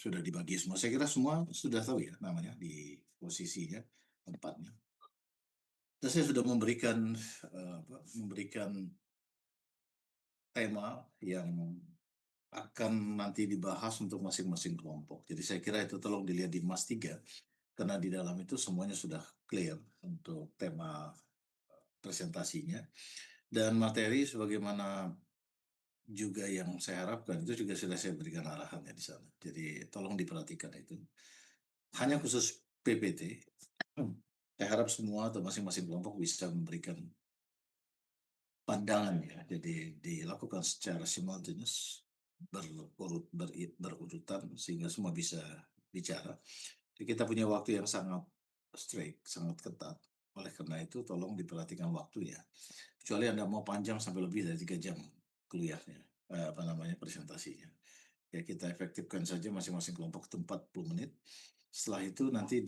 sudah dibagi semua. Saya kira semua sudah tahu ya namanya di posisinya, tempatnya. Dan saya sudah memberikan tema yang akan nanti dibahas untuk masing-masing kelompok. Jadi saya kira itu tolong dilihat di Mas 3, karena di dalam itu semuanya sudah clear untuk tema presentasinya. Dan materi sebagaimana juga yang saya harapkan itu juga sudah saya berikan arahannya di sana. Jadi tolong diperhatikan itu. Hanya khusus PPT, saya harap semua atau masing-masing kelompok bisa memberikan pandangan ya. Jadi dilakukan secara simultaneous, berurutan sehingga semua bisa bicara. Jadi kita punya waktu yang sangat strict, sangat ketat. Oleh karena itu tolong diperhatikan waktunya. Kecuali Anda mau panjang sampai lebih dari 3 jam kuliahnya, presentasinya. Ya kita efektifkan saja masing-masing kelompok itu 40 menit. Setelah itu nanti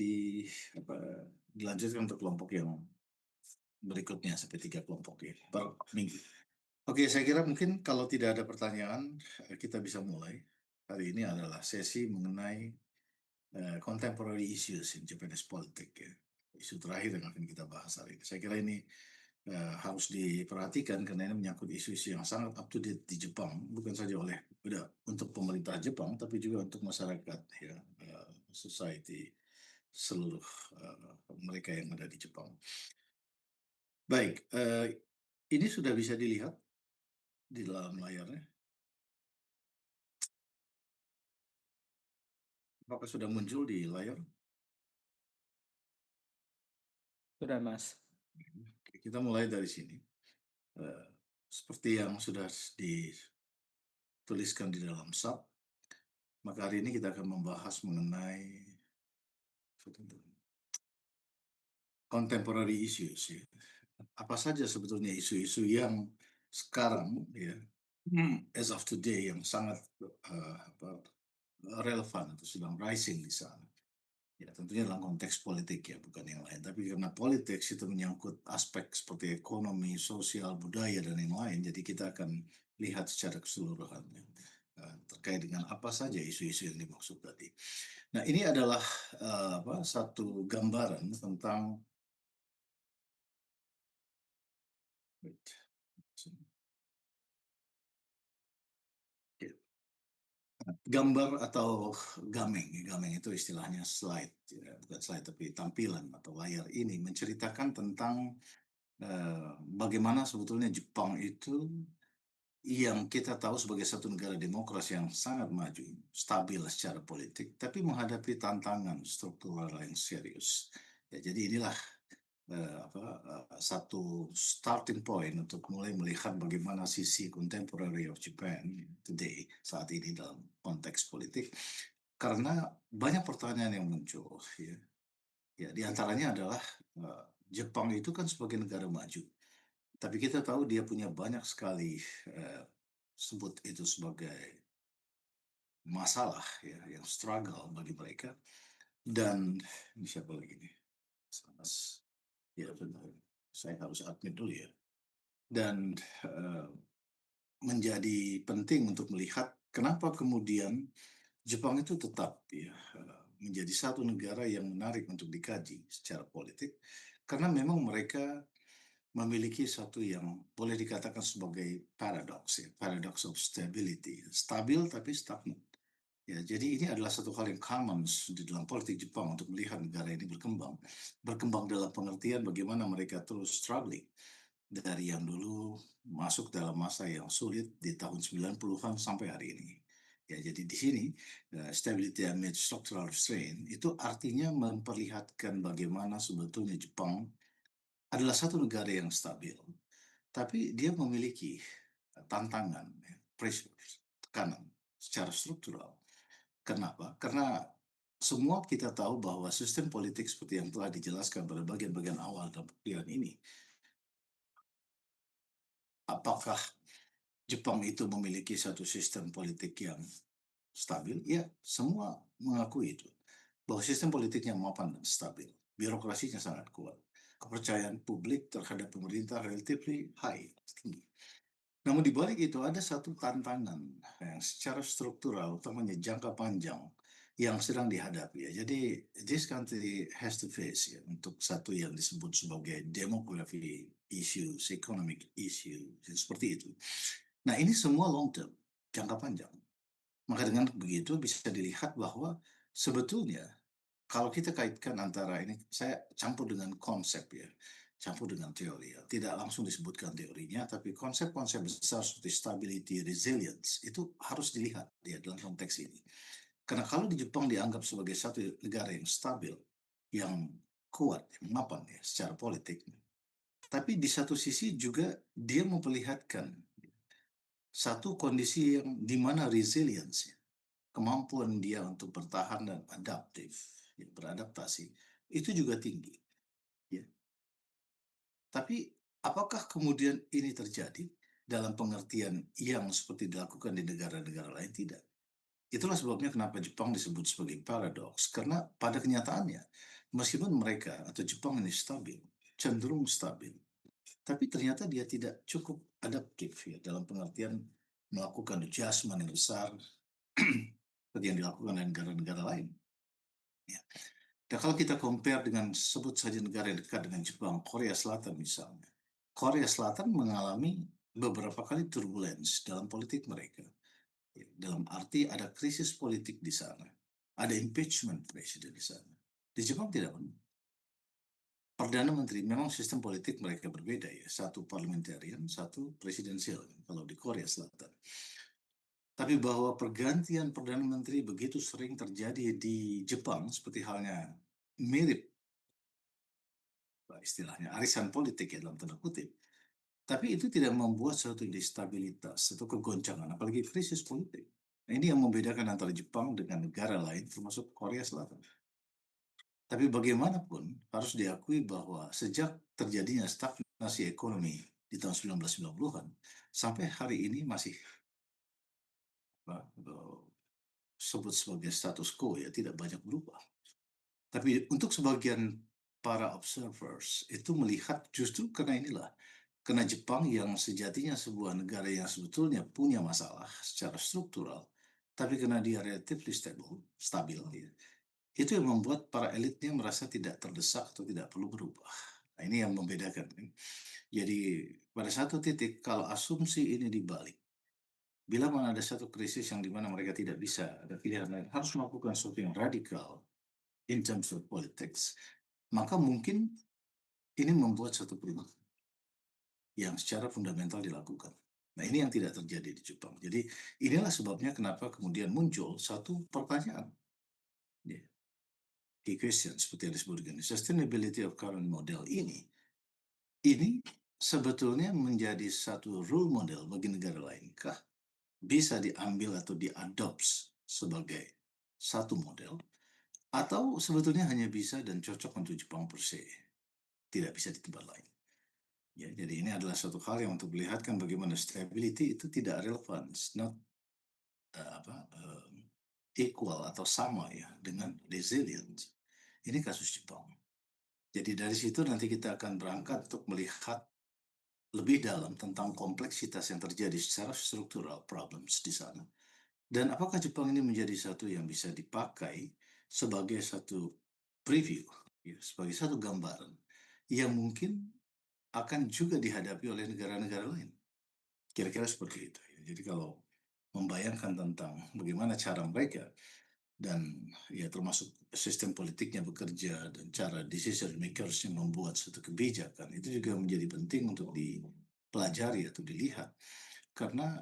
dilanjutkan untuk kelompok yang berikutnya sampai 3 kelompok ya, per minggu. Oke, saya kira mungkin kalau tidak ada pertanyaan, kita bisa mulai. Hari ini adalah sesi mengenai contemporary issues in Japanese politics ya. Isu terakhir yang akan kita bahas hari ini. Saya kira ini harus diperhatikan karena ini menyangkut isu-isu yang sangat up to date di Jepang, bukan saja untuk pemerintah Jepang, tapi juga untuk masyarakat ya, society seluruh mereka yang ada di Jepang. Baik, ini sudah bisa dilihat di dalam layarnya. Apakah sudah muncul di layar? Sudah, Mas. Oke, kita mulai dari sini. Seperti yang sudah dituliskan di dalam sub, maka hari ini kita akan membahas mengenai contemporary issues ya. Apa saja sebetulnya isu-isu yang sekarang ya, as of today yang sangat relevan atau sedang rising di sana. Ya, tentunya dalam konteks politik ya, bukan yang lain. Tapi karena politik itu menyangkut aspek seperti ekonomi, sosial, budaya, dan yang lain, jadi kita akan lihat secara keseluruhan ya, terkait dengan apa saja isu-isu yang dimaksud tadi. Nah, ini adalah satu gambaran tentang gambar atau gameng. Gameng itu istilahnya slide, ya, bukan slide tapi tampilan atau layar ini menceritakan tentang bagaimana sebetulnya Jepang itu yang kita tahu sebagai satu negara demokrasi yang sangat maju, stabil secara politik, tapi menghadapi tantangan struktural yang serius. Ya, jadi inilah satu starting point untuk mulai melihat bagaimana sisi contemporary of Japan today, saat ini dalam konteks politik. Karena banyak pertanyaan yang muncul, ya. Ya, di antaranya adalah Jepang itu kan sebagai negara maju, tapi kita tahu dia punya banyak sekali sebut itu sebagai masalah ya, yang struggle bagi mereka. Dan ini siapa lagi nih? Ya benar, saya harus admit dulu ya. Dan menjadi penting untuk melihat kenapa kemudian Jepang itu tetap ya menjadi satu negara yang menarik untuk dikaji secara politik, karena memang mereka memiliki satu yang boleh dikatakan sebagai paradoks ya, paradox of stability, stabil tapi stagnan. Ya, jadi ini adalah satu hal yang common di dalam politik Jepang untuk melihat negara ini berkembang dalam pengertian bagaimana mereka terus struggling dari yang dulu masuk dalam masa yang sulit di tahun 90-an sampai hari ini. Ya, jadi di sini stability amid structural strain itu artinya memperlihatkan bagaimana sebetulnya Jepang adalah satu negara yang stabil, tapi dia memiliki tantangan, ya, pressures, tekanan secara struktural. Kenapa? Karena semua kita tahu bahwa sistem politik seperti yang telah dijelaskan pada bagian-bagian awal dalam pilihan ini, apakah Jepang itu memiliki satu sistem politik yang stabil? Ya, semua mengakui itu. Bahwa sistem politiknya mapan dan stabil. Birokrasinya sangat kuat. Kepercayaan publik terhadap pemerintah relatively high, tinggi. Namun di balik itu ada satu tantangan yang secara struktural, utamanya jangka panjang, yang sedang dihadapi ya. Jadi this country has to face ya untuk satu yang disebut sebagai demography issues, economic issue, seperti itu. Nah ini semua long term, jangka panjang. Maka dengan begitu bisa dilihat bahwa sebetulnya kalau kita kaitkan antara ini, saya campur dengan konsep ya, campur dengan teori ya. Tidak langsung disebutkan teorinya, tapi konsep-konsep besar seperti stability, resilience, itu harus dilihat ya dalam konteks ini. Karena kalau di Jepang dianggap sebagai satu negara yang stabil, yang kuat, yang mapan ya secara politik, tapi di satu sisi juga dia memperlihatkan satu kondisi yang di mana resilience, ya, kemampuan dia untuk bertahan dan adaptif, ya, beradaptasi, itu juga tinggi. Ya. Tapi apakah kemudian ini terjadi dalam pengertian yang seperti dilakukan di negara-negara lain? Tidak. Itulah sebabnya kenapa Jepang disebut sebagai paradoks. Karena pada kenyataannya, meskipun mereka atau Jepang ini stabil, cenderung stabil, tapi ternyata dia tidak cukup adaptif ya dalam pengertian melakukan adjustment yang besar seperti yang dilakukan oleh negara-negara lain. Ya. Dan kalau kita compare dengan sebut saja negara yang dekat dengan Jepang, Korea Selatan misalnya. Korea Selatan mengalami beberapa kali turbulence dalam politik mereka. Ya, dalam arti ada krisis politik di sana. Ada impeachment presiden di sana. Di Jepang tidak pernah. Perdana Menteri, memang sistem politik mereka berbeda ya. Satu parliamentarian, satu presidensial kalau di Korea Selatan. Tapi bahwa pergantian Perdana Menteri begitu sering terjadi di Jepang, seperti halnya mirip istilahnya arisan politik ya dalam tanda kutip. Tapi itu tidak membuat suatu instabilitas, satu kegoncangan, apalagi krisis politik. Nah, ini yang membedakan antara Jepang dengan negara lain, termasuk Korea Selatan. Tapi bagaimanapun harus diakui bahwa sejak terjadinya stagnasi ekonomi di tahun 1990-an, sampai hari ini masih apa, sebut sebagai status quo ya, tidak banyak berubah. Tapi untuk sebagian para observers itu melihat justru karena inilah, karena Jepang yang sejatinya sebuah negara yang sebetulnya punya masalah secara struktural, tapi karena dia relatively stabil, ya, itu yang membuat para elitnya merasa tidak terdesak atau tidak perlu berubah. Nah, ini yang membedakan. Jadi pada satu titik kalau asumsi ini dibalik, bila mana ada satu krisis yang dimana mereka tidak bisa ada pilihan lain, harus melakukan sesuatu yang radikal in terms of politics, maka mungkin ini membuat satu perubahan yang secara fundamental dilakukan. Nah ini yang tidak terjadi di Jepang. Jadi inilah sebabnya kenapa kemudian muncul satu pertanyaan. Ya, key question seperti yang disebut dengan sustainability of current model ini sebetulnya menjadi satu role model bagi negara lainkah? Bisa diambil atau diadopsi sebagai satu model, atau sebetulnya hanya bisa dan cocok untuk Jepang per se, tidak bisa di tempat lain. Ya, jadi ini adalah satu hal yang untuk melihatkan bagaimana stability itu tidak relevan, not apa, equal atau sama ya dengan resilience. Ini kasus Jepang. Jadi dari situ nanti kita akan berangkat untuk melihat lebih dalam tentang kompleksitas yang terjadi secara struktural problems di sana. Dan apakah Jepang ini menjadi satu yang bisa dipakai sebagai satu preview, ya, sebagai satu gambaran yang mungkin akan juga dihadapi oleh negara-negara lain. Kira-kira seperti itu. Jadi kalau membayangkan tentang bagaimana cara mereka dan ya termasuk sistem politiknya bekerja dan cara decision makers yang membuat suatu kebijakan itu juga menjadi penting untuk dipelajari atau dilihat karena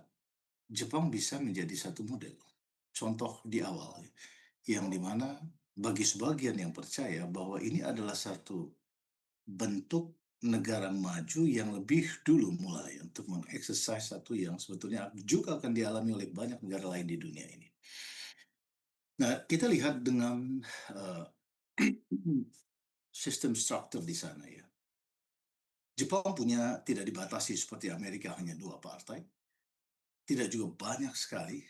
Jepang bisa menjadi satu model contoh di awal yang dimana bagi sebagian yang percaya bahwa ini adalah satu bentuk negara maju yang lebih dulu mulai untuk mengeksersis satu yang sebetulnya juga akan dialami oleh banyak negara lain di dunia ini. Nah, kita lihat dengan uh, sistem struktur di sana ya. Jepang punya tidak dibatasi seperti Amerika hanya dua partai, tidak juga banyak sekali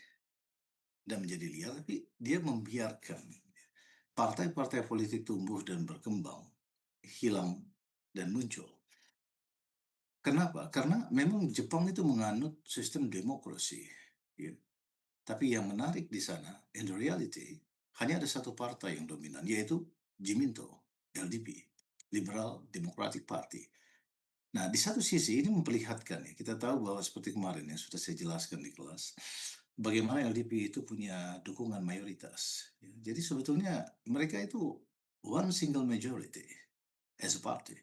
dan menjadi liar, tapi dia membiarkan partai-partai politik tumbuh dan berkembang, hilang dan muncul. Kenapa? Karena memang Jepang itu menganut sistem demokrasi. Ya. Tapi yang menarik di sana, in reality, hanya ada satu partai yang dominan, yaitu Jiminto, LDP, Liberal Democratic Party. Nah, di satu sisi ini memperlihatkan ya, kita tahu bahwa seperti kemarin yang sudah saya jelaskan di kelas, bagaimana LDP itu punya dukungan mayoritas. Ya. Jadi sebetulnya mereka itu one single majority as a party.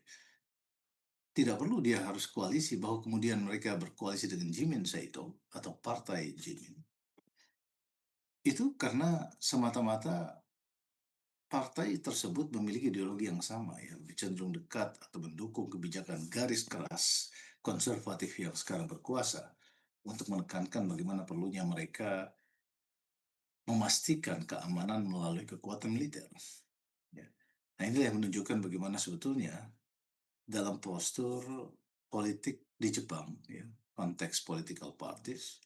Tidak perlu dia harus koalisi bahwa kemudian mereka berkoalisi dengan Jimin Saito atau partai Jimin. Itu karena semata-mata partai tersebut memiliki ideologi yang sama ya, cenderung dekat atau mendukung kebijakan garis keras konservatif yang sekarang berkuasa untuk menekankan bagaimana perlunya mereka memastikan keamanan melalui kekuatan militer. Ya. Nah ini yang menunjukkan bagaimana sebetulnya dalam postur politik di Jepang, ya, konteks political parties,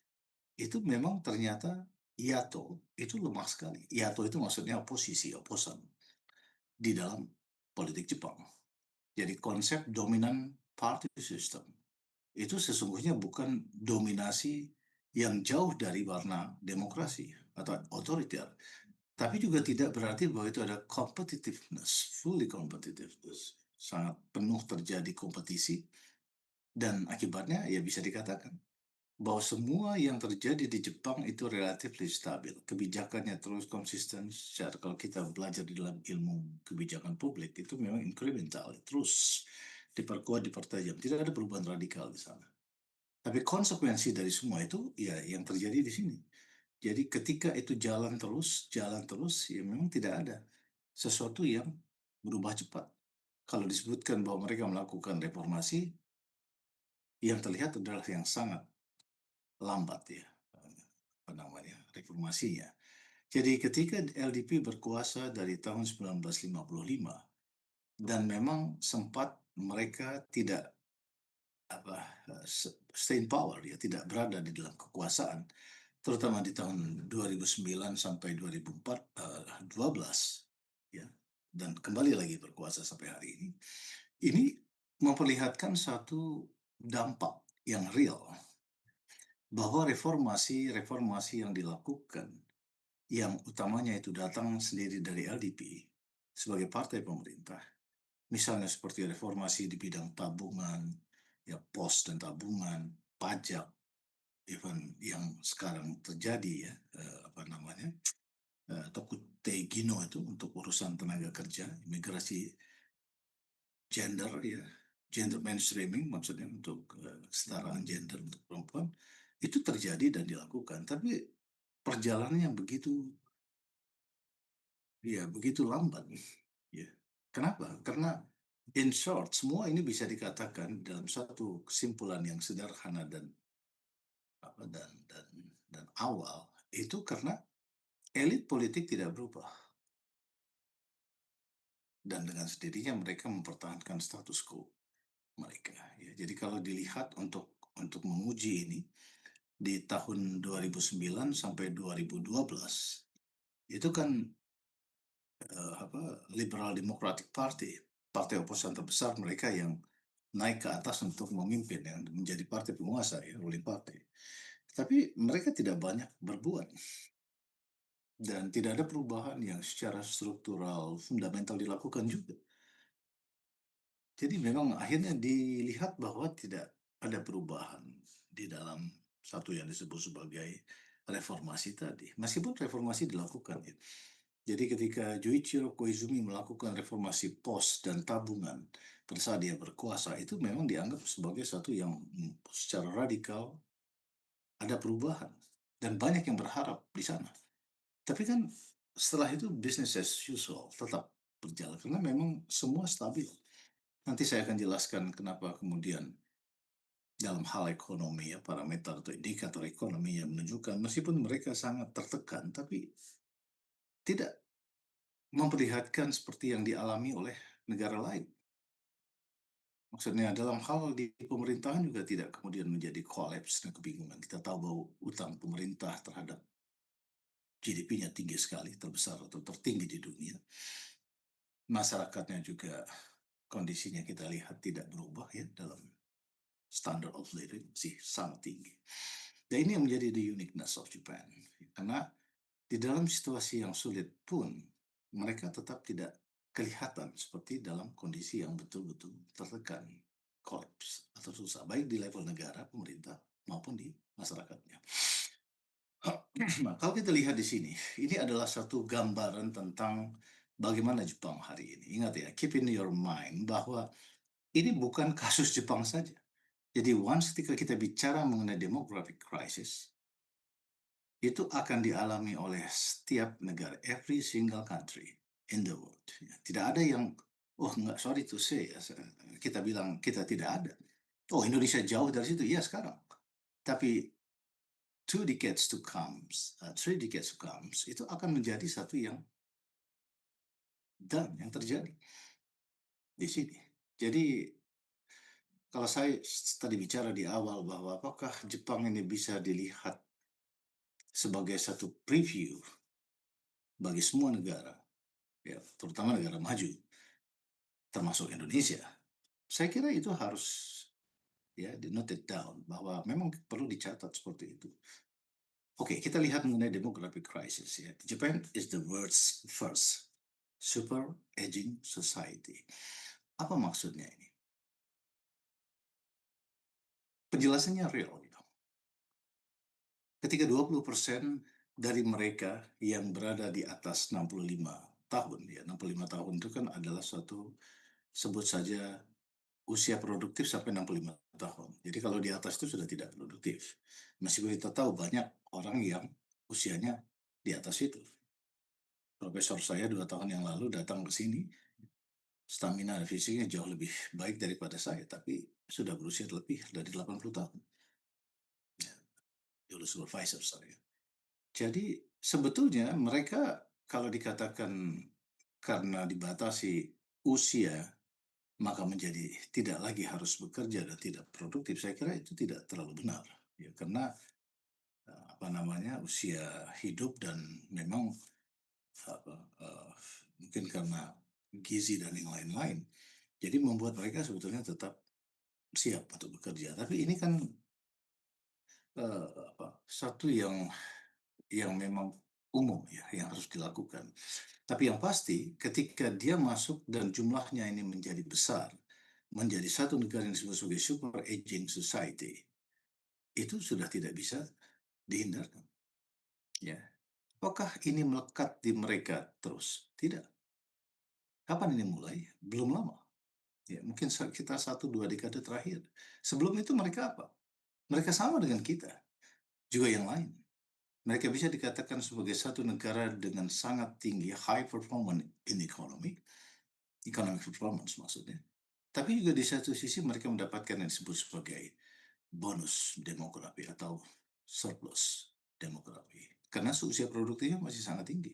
itu memang ternyata Yato itu lemah sekali. Yato itu maksudnya oposisi, oposan di dalam politik Jepang. Jadi konsep dominan party system itu sesungguhnya bukan dominasi yang jauh dari warna demokrasi atau otoriter, tapi juga tidak berarti bahwa itu ada competitiveness, fully competitiveness, sangat penuh terjadi kompetisi dan akibatnya ya bisa dikatakan bahwa semua yang terjadi di Jepang itu relatif stabil. Kebijakannya terus konsisten. Secara kalau kita belajar di dalam ilmu kebijakan publik itu memang incremental, terus diperkuat, dipertajam. Tidak ada perubahan radikal di sana. Tapi konsekuensi dari semua itu ya yang terjadi di sini. Jadi ketika itu jalan terus, ya memang tidak ada sesuatu yang berubah cepat. Kalau disebutkan bahwa mereka melakukan reformasi, yang terlihat adalah yang sangat lambat ya, apa namanya, reformasinya. Jadi ketika LDP berkuasa dari tahun 1955 dan memang sempat mereka tidak apa stay in power ya, tidak berada di dalam kekuasaan, terutama di tahun 2009 sampai 2012 ya, dan kembali lagi berkuasa sampai hari ini. Ini memperlihatkan satu dampak yang real bahwa reformasi-reformasi yang dilakukan yang utamanya itu datang sendiri dari LDP sebagai partai pemerintah. Misalnya seperti reformasi di bidang tabungan, ya pos dan tabungan, pajak, even yang sekarang terjadi ya, apa namanya, Tokutei Gino itu untuk urusan tenaga kerja, imigrasi gender ya, gender mainstreaming maksudnya untuk kesetaraan gender untuk perempuan, itu terjadi dan dilakukan. Tapi perjalanannya begitu ya begitu lambat. Ya. Kenapa? Karena in short, semua ini bisa dikatakan dalam satu kesimpulan yang sederhana dan apa dan awal itu karena elit politik tidak berubah dan dengan sendirinya mereka mempertahankan status quo mereka. Ya. Jadi kalau dilihat untuk menguji ini di tahun 2009 sampai 2012 itu kan apa Liberal Democratic Party, partai oposan terbesar mereka yang naik ke atas untuk memimpin yang menjadi partai penguasa ya, ruling party. Tapi mereka tidak banyak berbuat dan tidak ada perubahan yang secara struktural fundamental dilakukan juga. Jadi memang akhirnya dilihat bahwa tidak ada perubahan di dalam satu yang disebut sebagai reformasi tadi. Meskipun reformasi dilakukan ya. Jadi ketika Juichiro Koizumi melakukan reformasi pos dan tabungan pada saat dia berkuasa, itu memang dianggap sebagai satu yang secara radikal ada perubahan. Dan banyak yang berharap di sana. Tapi kan setelah itu business as usual tetap berjalan. Karena memang semua stabil. Nanti saya akan jelaskan kenapa kemudian dalam hal ekonomi ya, parameter atau indikator ekonomi yang menunjukkan meskipun mereka sangat tertekan, tapi tidak memperlihatkan seperti yang dialami oleh negara lain. Maksudnya dalam hal di pemerintahan juga tidak kemudian menjadi kolaps dan kebingungan. Kita tahu bahwa utang pemerintah terhadap GDP-nya tinggi sekali, terbesar atau tertinggi di dunia. Masyarakatnya juga kondisinya kita lihat tidak berubah ya dalam standard of living sih sangat tinggi. Dan ini yang menjadi the uniqueness of Japan. Karena di dalam situasi yang sulit pun, mereka tetap tidak kelihatan seperti dalam kondisi yang betul-betul tertekan, kolaps, atau susah, baik di level negara, pemerintah, maupun di masyarakatnya. Nah, kalau kita lihat di sini, ini adalah satu gambaran tentang bagaimana Jepang hari ini. Ingat ya, keep in your mind bahwa ini bukan kasus Jepang saja. Jadi once ketika kita bicara mengenai demographic crisis, itu akan dialami oleh setiap negara, every single country in the world. Ya, tidak ada yang, oh enggak, sorry to say, ya, kita bilang kita tidak ada. Oh, Indonesia jauh dari situ, ya sekarang. Tapi 2 decades to comes, 3 decades to comes, itu akan menjadi satu yang yang terjadi di sini. Jadi kalau saya tadi bicara di awal bahwa apakah Jepang ini bisa dilihat sebagai satu preview bagi semua negara, ya, terutama negara maju, termasuk Indonesia. Saya kira itu harus ya di noted down bahwa memang perlu dicatat seperti itu. Oke, kita lihat mengenai demographic crisis ya. Japan is the world's first super aging society. Apa maksudnya ini? Penjelasannya real gitu. Ketika 20% dari mereka yang berada di atas 65 tahun, ya 65 tahun itu kan adalah suatu, sebut saja, usia produktif sampai 65 tahun. Jadi kalau di atas itu sudah tidak produktif. Meskipun kita tahu banyak orang yang usianya di atas itu. Profesor saya 2 tahun yang lalu datang ke sini, stamina fisiknya jauh lebih baik daripada saya, tapi sudah berusia lebih dari 80 tahun. Ya, dulu supervisor saya. Jadi sebetulnya mereka kalau dikatakan karena dibatasi usia maka menjadi tidak lagi harus bekerja dan tidak produktif, saya kira itu tidak terlalu benar. Ya, karena apa namanya, usia hidup dan memang apa, mungkin karena gizi dan yang lain-lain, jadi membuat mereka sebetulnya tetap siap untuk bekerja. Tapi ini kan satu yang memang umum ya, yang harus dilakukan. Tapi yang pasti ketika dia masuk dan jumlahnya ini menjadi besar, menjadi satu negara yang disebut sebagai super aging society, itu sudah tidak bisa dihindarkan. Ya, apakah ini melekat di mereka terus? Tidak. Kapan ini mulai? Belum lama. Ya, mungkin kita 1-2 dekade terakhir. Sebelum itu mereka apa? Mereka sama dengan kita, juga yang lain. Mereka bisa dikatakan sebagai satu negara dengan sangat tinggi high performance in economy, economic performance maksudnya. Tapi juga di satu sisi mereka mendapatkan yang disebut sebagai bonus demografi atau surplus demografi. Karena usia produktifnya masih sangat tinggi.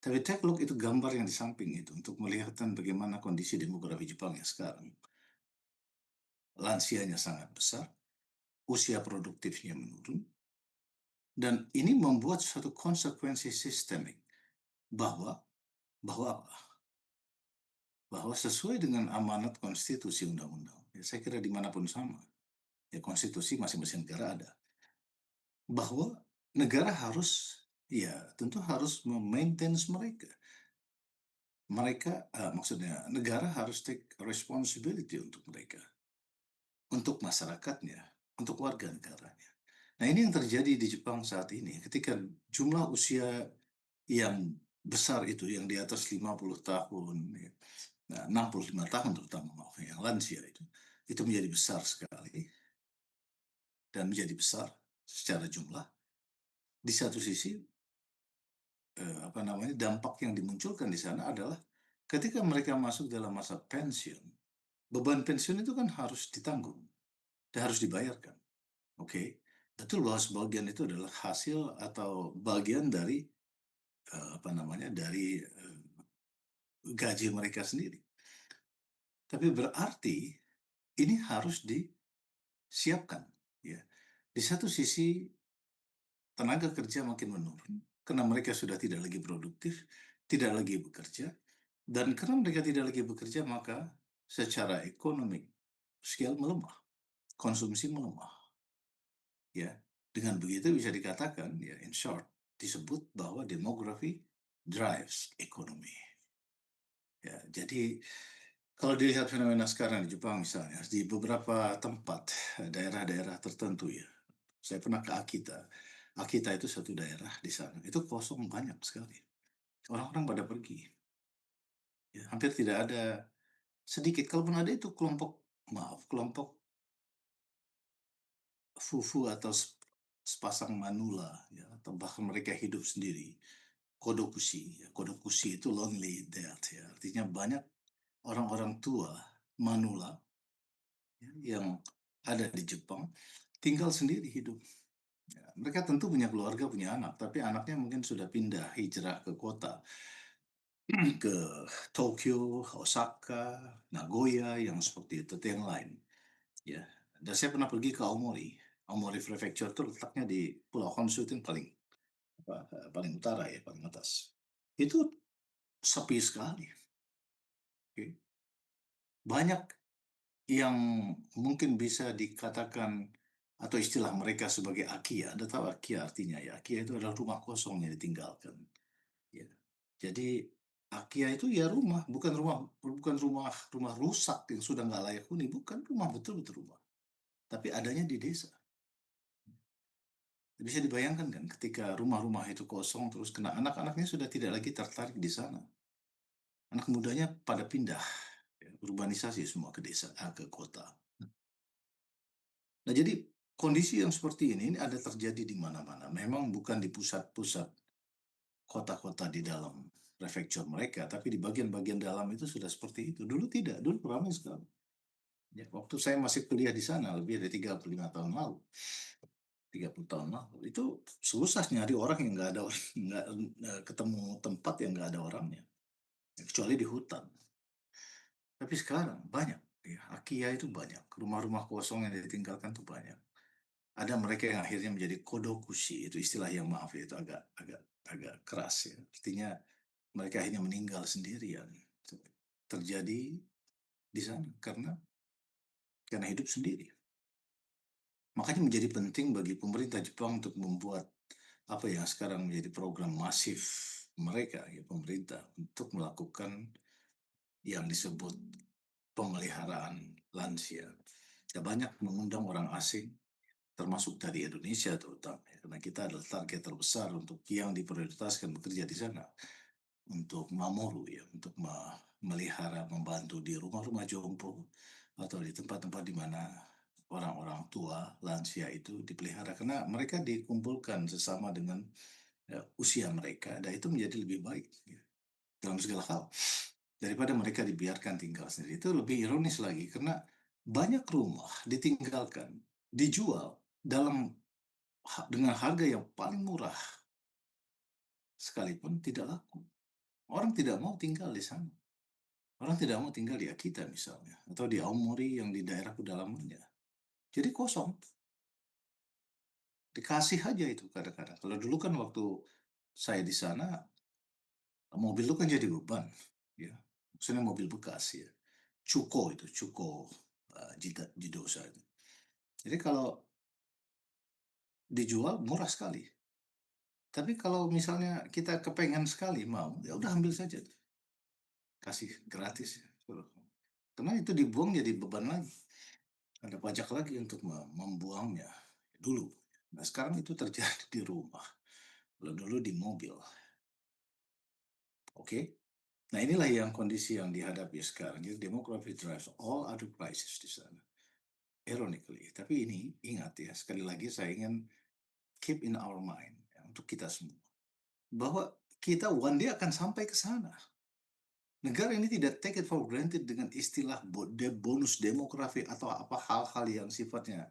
Tapi take look, itu gambar yang di samping itu untuk melihatkan bagaimana kondisi demografi Jepang yang sekarang. Lansianya sangat besar, usia produktifnya menurun, dan ini membuat suatu konsekuensi sistemik bahwa bahwa apa? Bahwa sesuai dengan amanat konstitusi undang-undang, ya saya kira dimanapun sama, ya konstitusi masing-masing negara ada, bahwa negara harus, ya tentu harus memaintain mereka. Mereka, maksudnya negara harus take responsibility untuk mereka, untuk masyarakatnya, untuk warga negaranya. Nah ini yang terjadi di Jepang saat ini, ketika jumlah usia yang besar itu, yang di atas 50 tahun, ya, nah, 65 tahun terutama, maaf, yang lansia itu menjadi besar sekali, dan menjadi besar secara jumlah. Di satu sisi, apa namanya, dampak yang dimunculkan di sana adalah ketika mereka masuk dalam masa pensiun, beban pensiun itu kan harus ditanggung dan harus dibayarkan. Oke, betul bahwa sebagian itu adalah hasil atau bagian dari apa namanya, dari gaji mereka sendiri. Tapi berarti ini harus disiapkan. Ya, di satu sisi tenaga kerja makin menurun karena mereka sudah tidak lagi produktif, tidak lagi bekerja, dan karena mereka tidak lagi bekerja maka secara ekonomi scale melemah, konsumsi melemah. Ya, dengan begitu bisa dikatakan ya in short, disebut bahwa demografi drives ekonomi. Ya, jadi kalau dilihat fenomena sekarang di Jepang misalnya, di beberapa tempat, daerah-daerah tertentu ya, saya pernah ke Akita. Akita itu satu daerah di sana, itu kosong banyak sekali. Orang-orang pada pergi, ya, hampir tidak ada, sedikit, kalaupun ada itu kelompok, maaf, kelompok fufu atau sepasang manula, ya, atau bahkan mereka hidup sendiri. Kodokushi, ya. Kodokushi itu lonely death, ya. Artinya banyak orang-orang tua manula, ya, yang ada di Jepang tinggal sendiri hidup. Ya, mereka tentu punya keluarga, punya anak, tapi anaknya mungkin sudah pindah hijrah ke kota, ke Tokyo, Osaka, Nagoya, yang seperti itu, atau yang lain. Ya, dan saya pernah pergi ke Aomori. Aomori Prefecture itu letaknya di Pulau Honshu, itu yang paling paling utara ya, paling atas. Itu sepi sekali. Oke. Banyak yang mungkin bisa dikatakan atau istilah mereka sebagai akia. Anda tahu akia artinya ya? Akia itu adalah rumah kosong yang ditinggalkan. Ya. Jadi akia itu ya rumah, bukan rumah rusak yang sudah nggak layak huni, bukan rumah betul-betul rumah. Tapi adanya di desa. Bisa dibayangkan kan ketika rumah-rumah itu kosong terus kena anak-anaknya sudah tidak lagi tertarik di sana. Anak mudanya pada pindah, ya, urbanisasi semua ke desa, ke kota. Nah, jadi kondisi yang seperti ini ada terjadi di mana-mana. Memang bukan di pusat-pusat kota-kota di dalam prefektur mereka, tapi di bagian-bagian dalam itu sudah seperti itu. Dulu tidak, dulu ramai sekali. Ya, waktu saya masih kuliah di sana lebih dari 35 tahun lalu, 30 tahun lalu, itu susah nyari orang yang nggak ada orang, nggak ketemu tempat yang nggak ada orangnya, kecuali di hutan. Tapi sekarang banyak, ya, Akia itu banyak, rumah-rumah kosong yang ditinggalkan itu banyak. Ada mereka yang akhirnya menjadi kodokushi, itu istilah yang maaf ya, itu agak agak agak keras ya. Artinya mereka akhirnya meninggal sendirian. Terjadi di sana karena hidup sendiri. Makanya menjadi penting bagi pemerintah Jepang untuk membuat apa yang sekarang menjadi program masif mereka, ya, pemerintah, untuk melakukan yang disebut pemeliharaan lansia. Ya, banyak mengundang orang asing, termasuk dari Indonesia terutama, ya, karena kita adalah target terbesar untuk yang diprioritaskan bekerja di sana, untuk Mamoru, ya, untuk melihara, membantu di rumah-rumah jompo atau di tempat-tempat di mana orang-orang tua lansia itu dipelihara, karena mereka dikumpulkan sesama dengan usia mereka, dan itu menjadi lebih baik, ya, dalam segala hal daripada mereka dibiarkan tinggal sendiri. Itu lebih ironis lagi karena banyak rumah ditinggalkan, dijual dalam dengan harga yang paling murah, sekalipun tidak laku. Orang tidak mau tinggal di sana. Orang tidak mau tinggal di Akita misalnya, atau di Aomori yang di daerah pedalamannya. Jadi kosong. Dikasih aja itu kadang-kadang. Kalau dulu kan waktu saya di sana, mobil itu kan jadi beban. Ya. Maksudnya mobil bekas ya. Cuko, Jidosa itu. Jadi kalau dijual murah sekali. Tapi kalau misalnya kita kepengen sekali mau, ya udah ambil saja, kasih gratis ya. Karena itu dibuang jadi beban lagi. Ada pajak lagi untuk membuangnya dulu. Nah, sekarang itu terjadi di rumah. Kalau dulu di mobil. Oke. Nah, inilah yang kondisi yang dihadapi sekarang. Jadi demography drives all other crisis di sana. Ironically. Tapi ini ingat ya, sekali lagi saya ingin keep in our mind ya, untuk kita semua. Bahwa kita one day akan sampai ke sana. Negara ini tidak take it for granted dengan istilah bonus demografi atau apa hal-hal yang sifatnya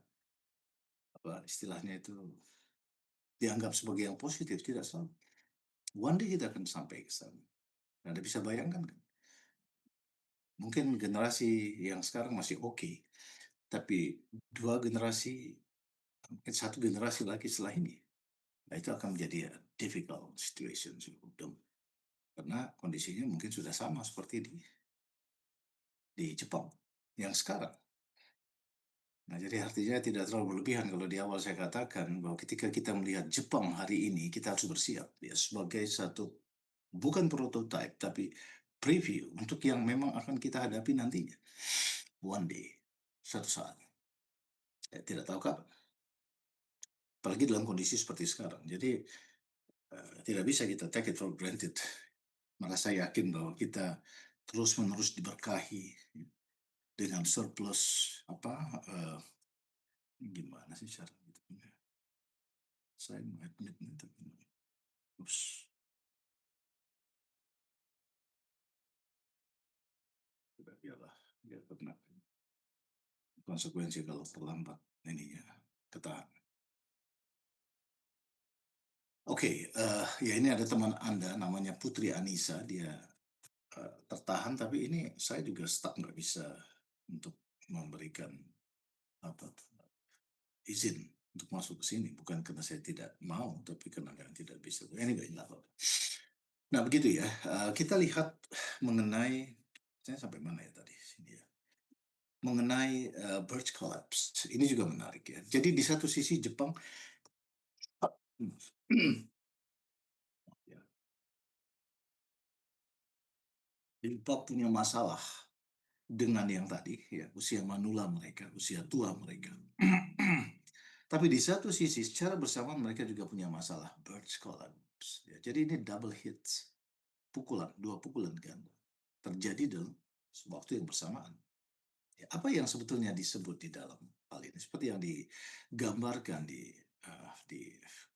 apa istilahnya itu dianggap sebagai yang positif, tidak salah. One day kita akan sampai ke sana. Nah, Anda bisa bayangkan kan? Mungkin generasi yang sekarang masih oke, tapi dua generasi, mungkin satu generasi lagi setelah ini, nah itu akan menjadi difficult situation karena kondisinya mungkin sudah sama seperti di Jepang yang sekarang. Nah, jadi artinya tidak terlalu berlebihan kalau di awal saya katakan bahwa ketika kita melihat Jepang hari ini, kita harus bersiap ya sebagai satu bukan prototype tapi preview untuk yang memang akan kita hadapi nantinya. One day, suatu saat. Ya, tidak tahu kapan. Apalagi dalam kondisi seperti sekarang. Jadi tidak bisa kita take it for granted. Maka saya yakin bahwa kita terus-menerus diberkahi dengan surplus apa gimana sih cara gitu. Saya mau admit nih tapi terus sudah biarlah biar pernah konsekuensi kalau terlambat ininya ketahan. Oke, ya ini ada teman Anda namanya Putri Anissa, dia tertahan, tapi ini saya juga stuck nggak bisa untuk memberikan apa izin untuk masuk ke sini, bukan karena saya tidak mau, tapi karena memang tidak bisa. Anyway, nggak apa-apa. Nah, begitu ya. Kita lihat mengenai, saya sampai mana ya tadi? Sini ya. Mengenai birch collapse. Ini juga menarik ya. Jadi di satu sisi Jepang ya, Jepang punya masalah dengan yang tadi, ya, usia manula mereka, usia tua mereka. Tapi di satu sisi, secara bersama mereka juga punya masalah birch collapse. Ya, jadi ini double hits, pukulan, dua pukulan ganda terjadi dalam waktu yang bersamaan. Ya, apa yang sebetulnya disebut di dalam hal ini? Seperti yang digambarkan di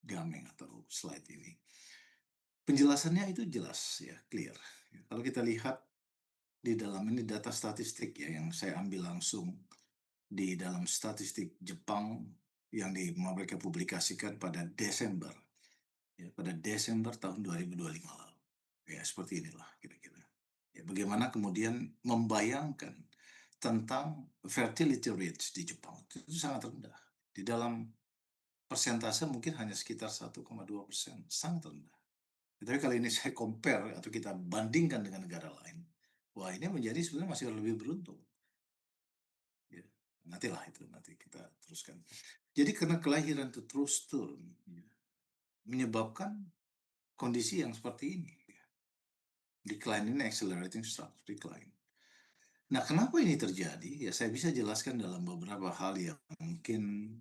gaming atau slide ini. Penjelasannya itu jelas ya, clear. Ya, kalau kita lihat di dalam ini data statistik ya yang saya ambil langsung di dalam statistik Jepang yang mereka publikasikan pada Desember, ya, pada Desember tahun 2025 lalu. Ya, seperti inilah kira-kira. Ya, bagaimana kemudian membayangkan tentang fertility rates di Jepang itu sangat rendah. Di dalam persentase mungkin hanya sekitar 1,2%, sangat rendah. Tapi kali ini saya compare atau kita bandingkan dengan negara lain, wah ini menjadi sebenarnya masih lebih beruntung. Ya, nantilah itu nanti kita teruskan. Jadi karena kelahiran itu terus turun, ya, menyebabkan kondisi yang seperti ini. Ya. Decline ini accelerating structural decline. Nah, kenapa ini terjadi? Ya, saya bisa jelaskan dalam beberapa hal yang mungkin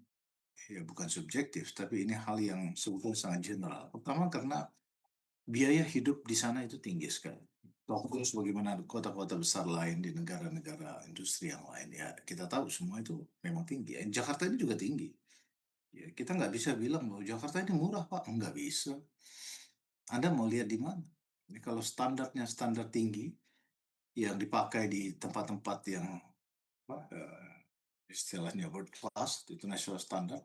ya bukan subjektif, tapi ini hal yang sebetulnya sangat general. Pertama karena biaya hidup di sana itu tinggi sekali. Tokoh sebagaimana kota-kota besar lain di negara-negara industri yang lain, ya kita tahu semua itu memang tinggi. Jakarta ini juga tinggi. Ya, kita nggak bisa bilang bahwa Jakarta ini murah, Pak. Nggak bisa. Anda mau lihat di mana? Ini kalau standarnya standar tinggi yang dipakai di tempat-tempat yang apa, istilahnya world class, international standard,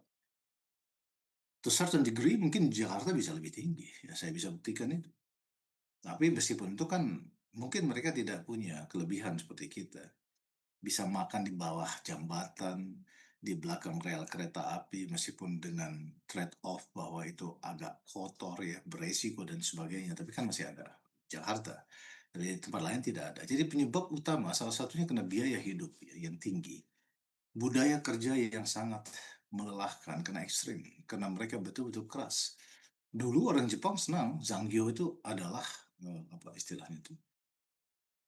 to certain degree mungkin Jakarta bisa lebih tinggi. Ya, saya bisa buktikan itu. Tapi meskipun itu kan mungkin mereka tidak punya kelebihan seperti kita. Bisa makan di bawah jambatan, di belakang rel kereta api, meskipun dengan trade-off bahwa itu agak kotor ya, beresiko dan sebagainya. Tapi kan masih ada Jakarta. Dari tempat lain tidak ada. Jadi penyebab utama salah satunya kena biaya hidup ya, yang tinggi. Budaya kerja yang sangat melelahkan, kena ekstrim. Karena mereka betul-betul keras. Dulu orang Jepang senang, Zanggyo itu adalah, apa istilahnya itu,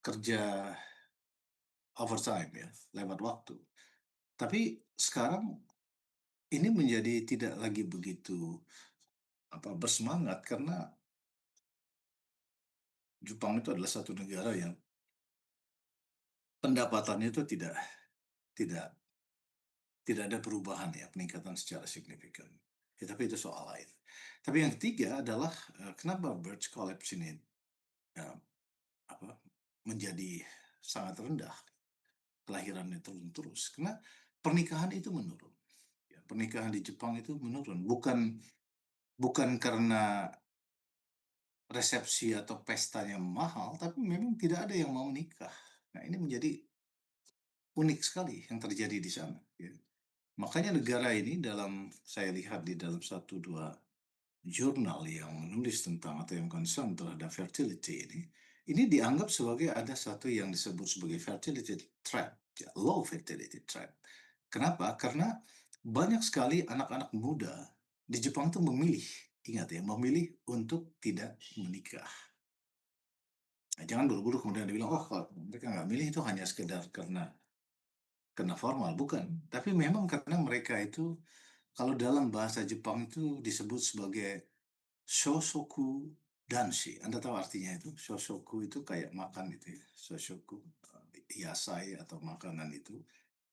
kerja overtime ya, lewat waktu. Tapi sekarang ini menjadi tidak lagi begitu apa bersemangat karena Jepang itu adalah satu negara yang pendapatannya itu tidak tidak ada perubahan ya, peningkatan secara signifikan. Ya, tapi itu soal lain. Tapi yang ketiga adalah kenapa birth collapse ini ya, apa, menjadi sangat rendah, kelahirannya turun terus karena pernikahan itu menurun. Ya, pernikahan di Jepang itu menurun, bukan bukan karena resepsi atau pestanya mahal, tapi memang tidak ada yang mau nikah. Nah, ini menjadi unik sekali yang terjadi di sana. Ya. Makanya negara ini dalam saya lihat di dalam satu dua jurnal yang menulis tentang atau yang concern terhadap fertility ini dianggap sebagai ada satu yang disebut sebagai fertility trap, ya, low fertility trap. Kenapa? Karena banyak sekali anak-anak muda di Jepang tuh memilih, ingat ya, memilih untuk tidak menikah. Nah, jangan buru-buru kemudian dibilang, "Oh, kalau mereka nggak milih itu hanya sekedar karena formal." Bukan, tapi memang karena mereka itu kalau dalam bahasa Jepang itu disebut sebagai Shosoku danshi. Anda tahu artinya itu? Shosoku itu kayak makan itu ya, Shoshoku, yasai atau makanan itu.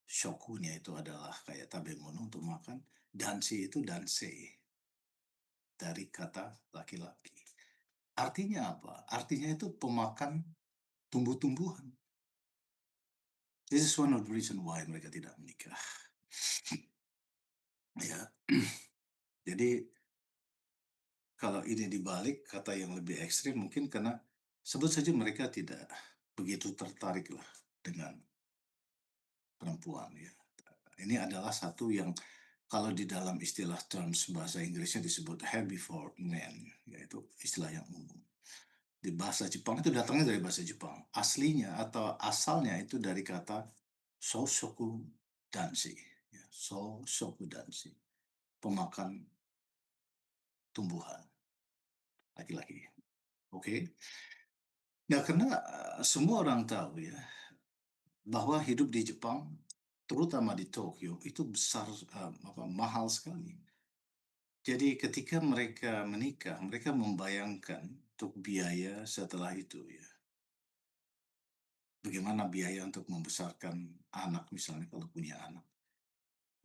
Shokunya itu adalah kayak tabemono untuk makan, danshi itu danse, dari kata laki-laki. Artinya apa? Artinya itu pemakan tumbuh-tumbuhan. This is one of the reason why mereka tidak menikah. Ya, jadi kalau ini dibalik, kata yang lebih ekstrim mungkin karena sebut saja mereka tidak begitu tertarik lah dengan perempuan ya. Ini adalah satu yang kalau di dalam istilah terms bahasa Inggrisnya disebut happy for men, yaitu istilah yang umum. Di bahasa Jepang itu datangnya dari bahasa Jepang. Aslinya atau asalnya itu dari kata Soushoku danshi. Ya, Soushoku danshi. Pemakan tumbuhan laki-laki. Oke. Okay? Nah, karena semua orang tahu ya bahwa hidup di Jepang, terutama di Tokyo, itu besar, mahal sekali. Jadi ketika mereka menikah, mereka membayangkan untuk biaya setelah itu ya. Bagaimana biaya untuk membesarkan anak misalnya kalau punya anak.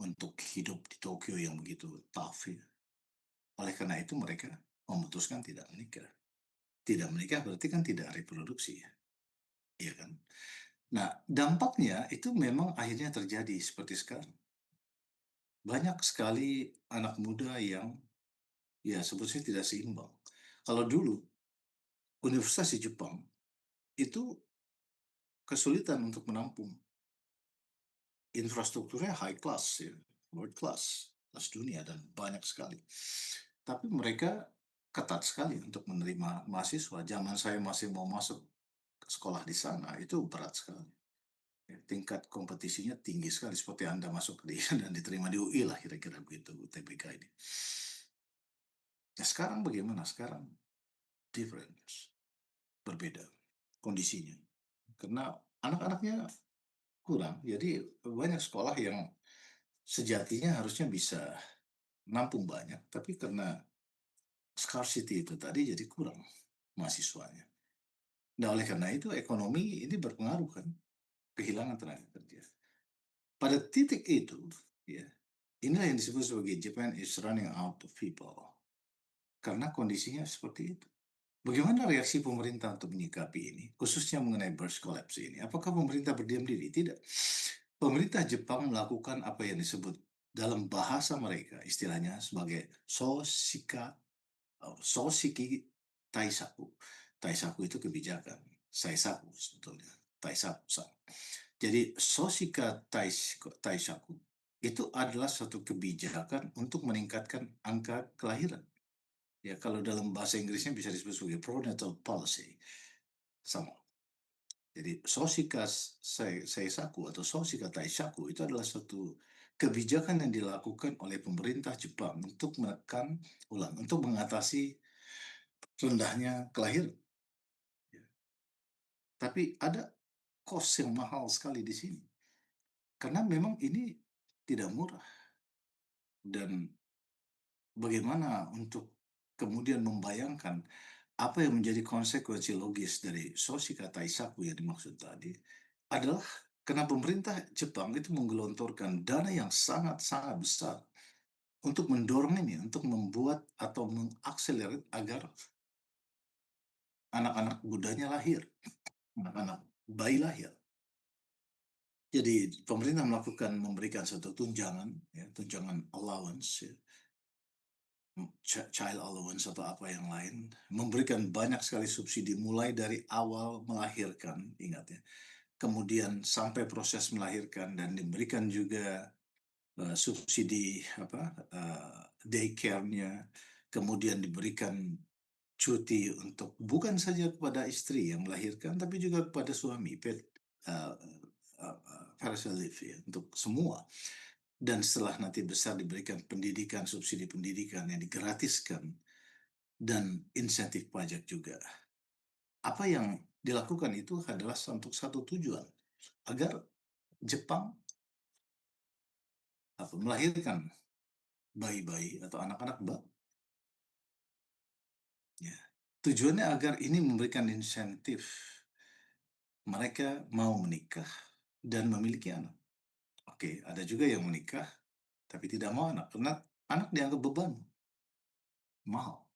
Untuk hidup di Tokyo yang begitu tough ya. Oleh karena itu mereka memutuskan tidak menikah. Tidak menikah berarti kan tidak reproduksi ya. Iya kan? Nah, dampaknya itu memang akhirnya terjadi seperti sekarang. Banyak sekali anak muda yang ya sebetulnya tidak seimbang. Kalau dulu universitas di Jepang itu kesulitan untuk menampung. Infrastrukturnya high class ya, world class, kelas dunia dan banyak sekali. Tapi mereka ketat sekali untuk menerima mahasiswa. Zaman saya masih mau masuk ke sekolah di sana, itu berat sekali. Ya, tingkat kompetisinya tinggi sekali, seperti Anda masuk di dan diterima di UI lah kira-kira begitu, UTBK ini. Nah, sekarang bagaimana? Sekarang different, berbeda kondisinya. Karena anak-anaknya kurang, jadi banyak sekolah yang sejatinya harusnya bisa nampung banyak, tapi karena scarcity itu tadi jadi kurang mahasiswanya. Nah, oleh karena itu ekonomi ini berpengaruh kan, kehilangan tenaga kerja. Pada titik itu, ya, inilah yang disebut sebagai Japan is running out of people. Karena kondisinya seperti itu. Bagaimana reaksi pemerintah untuk menyikapi ini, khususnya mengenai burst collapse ini? Apakah pemerintah berdiam diri? Tidak. Pemerintah Jepang melakukan apa yang disebut dalam bahasa mereka, istilahnya sebagai Soshika, Soshiki Taisaku. Taisaku itu kebijakan. Saisaku sebetulnya. Taisaku. Jadi Soshika Taisaku itu adalah suatu kebijakan untuk meningkatkan angka kelahiran. Ya, kalau dalam bahasa Inggrisnya bisa disebut sebagai pronatal policy. Sama. Jadi Soshika Seisaku atau Soshika Taisaku itu adalah suatu kebijakan yang dilakukan oleh pemerintah Jepang untuk menekan untuk mengatasi rendahnya kelahiran. Ya. Tapi ada cost yang mahal sekali di sini. Karena memang ini tidak murah. Dan bagaimana untuk kemudian membayangkan apa yang menjadi konsekuensi logis dari Soshika Taisaku yang dimaksud tadi adalah karena pemerintah Jepang itu menggelontorkan dana yang sangat-sangat besar untuk mendorong ini, untuk membuat atau mengakselerate agar anak-anak mudanya lahir, anak-anak bayi lahir. Jadi pemerintah memberikan satu tunjangan, ya, tunjangan allowance, ya, child allowance atau apa yang lain, memberikan banyak sekali subsidi mulai dari awal melahirkan, ingat ya, kemudian sampai proses melahirkan dan diberikan juga subsidi apa daycare-nya, kemudian diberikan cuti untuk bukan saja kepada istri yang melahirkan, tapi juga kepada suami, paid uh, parental leave ya, untuk semua. dan setelah nanti besar diberikan pendidikan, subsidi pendidikan yang digratiskan, dan insentif pajak juga. Apa yang dilakukan itu adalah untuk satu tujuan, agar Jepang melahirkan bayi-bayi atau anak-anak ya. Tujuannya agar ini memberikan insentif mereka mau menikah dan memiliki anak. Oke, ada juga yang menikah tapi tidak mau anak karena anak dianggap beban, mahal.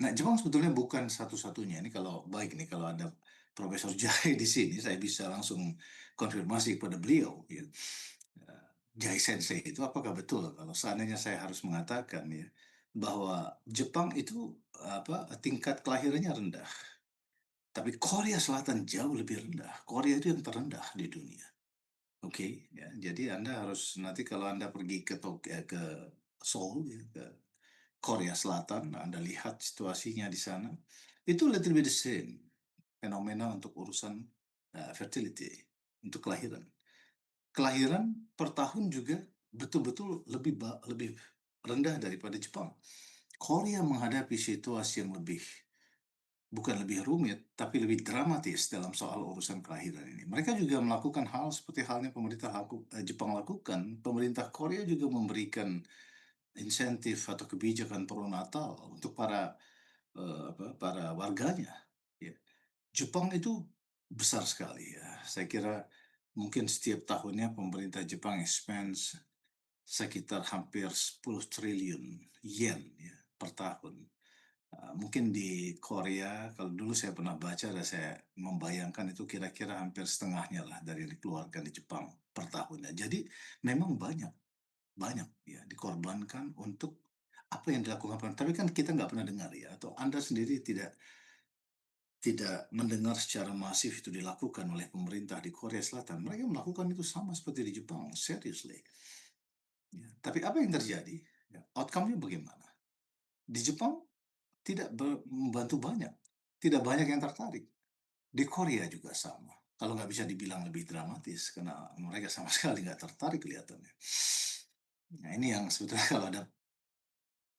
Nah, Jepang sebetulnya bukan satu-satunya. Ini kalau baik nih, kalau ada Profesor Jai di sini, saya bisa langsung konfirmasi kepada beliau. Ya. Jai Sensei itu apakah betul kalau seandainya saya harus mengatakan ya bahwa Jepang itu tingkat kelahirannya rendah, tapi Korea Selatan jauh lebih rendah. Korea itu yang terendah di dunia. Oke, ya. Jadi Anda harus nanti kalau Anda pergi ke Tokyo, ke Seoul, ya, ke Korea Selatan, Anda lihat situasinya di sana, itu little bit the same fenomena untuk urusan fertility, untuk kelahiran. Kelahiran per tahun juga betul-betul lebih rendah daripada Jepang. Korea menghadapi situasi yang bukan lebih rumit, tapi lebih dramatis dalam soal urusan kelahiran ini. Mereka juga melakukan hal seperti halnya Jepang lakukan. Pemerintah Korea juga memberikan insentif atau kebijakan pro-natal untuk para warganya. Ya. Jepang itu besar sekali ya. Saya kira mungkin setiap tahunnya pemerintah Jepang expense sekitar hampir 10 triliun yen ya, per tahun. Mungkin di Korea, kalau dulu saya pernah baca dan saya membayangkan itu kira-kira hampir setengahnya lah dari yang dikeluarkan di Jepang per tahunnya. Jadi memang banyak, banyak ya dikorbankan untuk apa yang dilakukan. Tapi kan kita nggak pernah dengar ya, atau Anda sendiri tidak mendengar secara masif itu dilakukan oleh pemerintah di Korea Selatan. Mereka melakukan itu sama seperti di Jepang, seriously. Ya. Tapi apa yang terjadi? Ya, outcome-nya bagaimana? Di Jepang tidak membantu banyak. Tidak banyak yang tertarik. Di Korea juga sama. Kalau nggak bisa dibilang lebih dramatis, karena mereka sama sekali nggak tertarik kelihatannya. Nah, ini yang sebetulnya kalau ada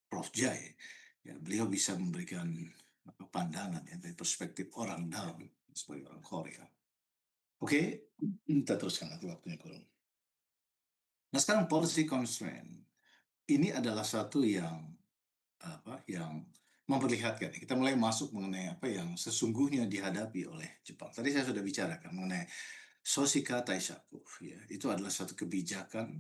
Prof. Jai, ya, beliau bisa memberikan pandangan ya, dari perspektif orang dalam sebagai orang Korea. Oke, kita teruskan nanti waktunya kurang. Nah, sekarang policy constraint. Ini adalah satu yang memperlihatkan. Kita mulai masuk mengenai apa yang sesungguhnya dihadapi oleh Jepang. Tadi saya sudah bicarakan mengenai Soshika Taishaku. Ya, itu adalah satu kebijakan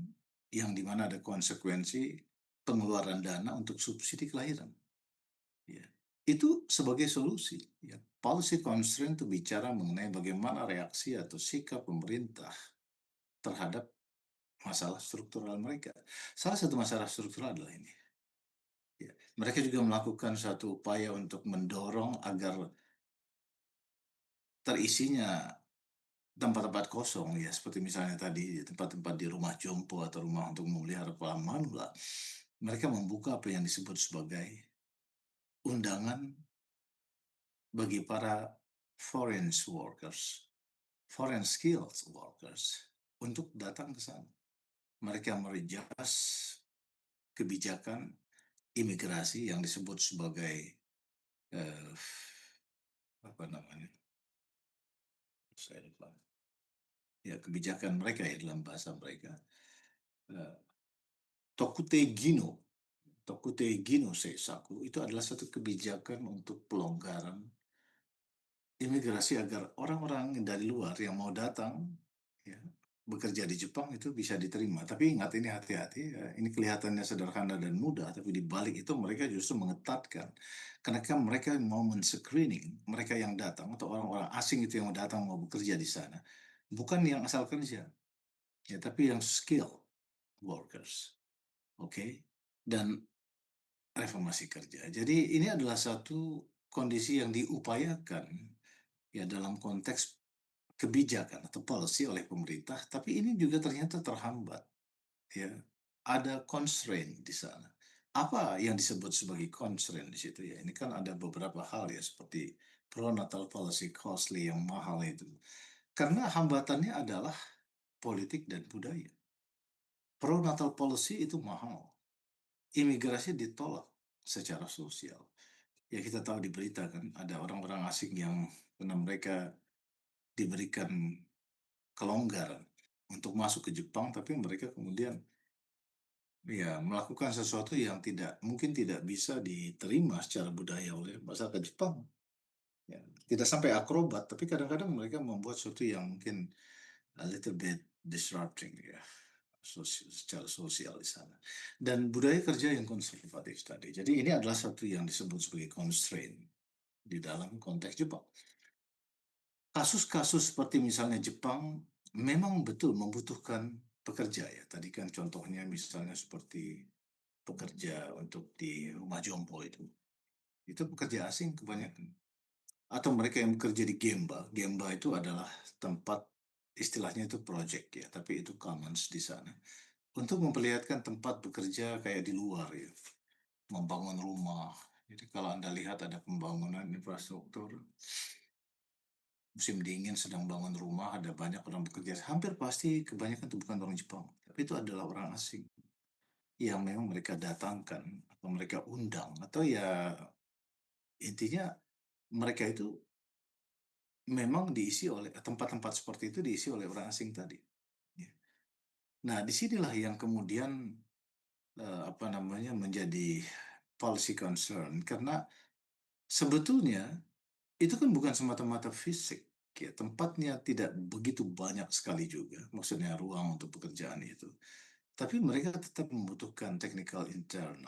yang dimana ada konsekuensi pengeluaran dana untuk subsidi kelahiran. Ya. Itu sebagai solusi. Ya. Policy constraint itu bicara mengenai bagaimana reaksi atau sikap pemerintah terhadap masalah struktural mereka. Salah satu masalah struktural adalah ini. Ya. Mereka juga melakukan satu upaya untuk mendorong agar terisinya tempat-tempat kosong, ya seperti misalnya tadi tempat-tempat di rumah jompo atau rumah untuk memelihara kolam manula. Mereka membuka apa yang disebut sebagai undangan bagi para foreign workers, foreign skills workers untuk datang ke sana. Mereka merejas kebijakan imigrasi yang disebut sebagai eh, apa namanya? Saya lupa. Ya, kebijakan mereka ya dalam bahasa mereka. Eh, Tokute Gino, Tokute Gino Seisaku itu adalah satu kebijakan untuk pelonggaran imigrasi agar orang-orang dari luar yang mau datang ya, bekerja di Jepang itu bisa diterima. Tapi ingat ini hati-hati, ya. Ini kelihatannya sederhana dan mudah, tapi di balik itu mereka justru mengetatkan. Karena kan mereka mau men-screening mereka yang datang atau orang-orang asing itu yang mau datang mau bekerja di sana. Bukan yang asal kerja, ya, tapi yang skill workers. Oke. Okay? Dan reformasi kerja. Jadi ini adalah satu kondisi yang diupayakan ya dalam konteks kebijakan atau policy oleh pemerintah, tapi ini juga ternyata terhambat. Ya, ada constraint di sana. Apa yang disebut sebagai constraint di situ ya? Ini kan ada beberapa hal ya seperti pro-natal policy costly yang mahal itu. Karena hambatannya adalah politik dan budaya. pro natal policy itu mahal, imigrasi ditolak secara sosial. Ya kita tahu di berita kan, ada orang-orang asing yang karena mereka diberikan kelonggaran untuk masuk ke Jepang, tapi mereka kemudian ya melakukan sesuatu yang mungkin tidak bisa diterima secara budaya oleh masyarakat Jepang. Ya, tidak sampai akrobat, tapi kadang-kadang mereka membuat sesuatu yang mungkin a little bit disrupting ya, secara sosial di sana. Dan budaya kerja yang konservatif tadi. Jadi ini adalah satu yang disebut sebagai constraint di dalam konteks Jepang. Kasus-kasus seperti misalnya Jepang memang betul membutuhkan pekerja ya. Tadi kan contohnya misalnya seperti pekerja untuk di rumah jompo itu. Itu pekerja asing kebanyakan. Atau mereka yang bekerja di Gemba. Gemba itu adalah tempat istilahnya itu project ya, tapi itu commons di sana. Untuk memperlihatkan tempat bekerja kayak di luar ya, membangun rumah. Jadi kalau Anda lihat ada pembangunan infrastruktur, musim dingin sedang bangun rumah, ada banyak orang bekerja. Hampir pasti kebanyakan itu bukan orang Jepang, tapi itu adalah orang asing yang memang mereka datangkan atau mereka undang atau ya intinya mereka itu memang diisi oleh tempat-tempat seperti itu diisi oleh orang asing tadi. Ya. Nah, disinilah yang kemudian apa namanya menjadi policy concern karena sebetulnya itu kan bukan semata-mata fisik. Ya, tempatnya tidak begitu banyak sekali juga, maksudnya ruang untuk pekerjaan itu. Tapi mereka tetap membutuhkan technical intern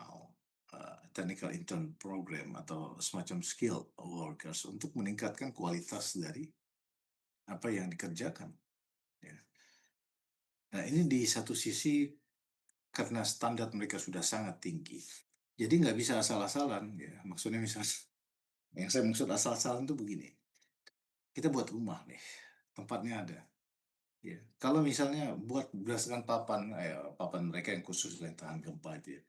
program atau semacam skill workers untuk meningkatkan kualitas dari apa yang dikerjakan. Ya. Nah, ini di satu sisi karena standar mereka sudah sangat tinggi. Jadi nggak bisa asal-asalan, ya. Maksudnya misalnya, yang saya maksud asal-asalan itu begini. Kita buat rumah nih, tempatnya ada. Ya. Kalau misalnya buat berdasarkan papan mereka yang khusus yang tahan gempa itu ya.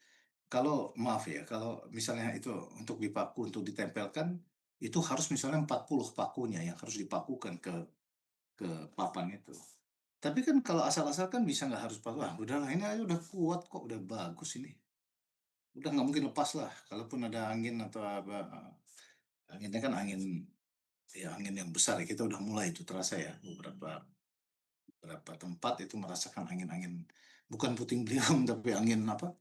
Kalau maaf ya, kalau misalnya itu untuk dipaku, untuk ditempelkan, itu harus misalnya 40 pakunya yang harus dipakukan ke papan itu. Tapi kan kalau asal-asal kan bisa nggak harus paku. Ah, udahlah ini aja udah kuat kok, udah bagus ini. Udah nggak mungkin lepas lah. Kalaupun ada angin atau apa, anginnya kan angin ya angin yang besar ya. Kita udah mulai itu terasa ya beberapa beberapa tempat itu merasakan angin-angin bukan puting beliung tapi angin apa?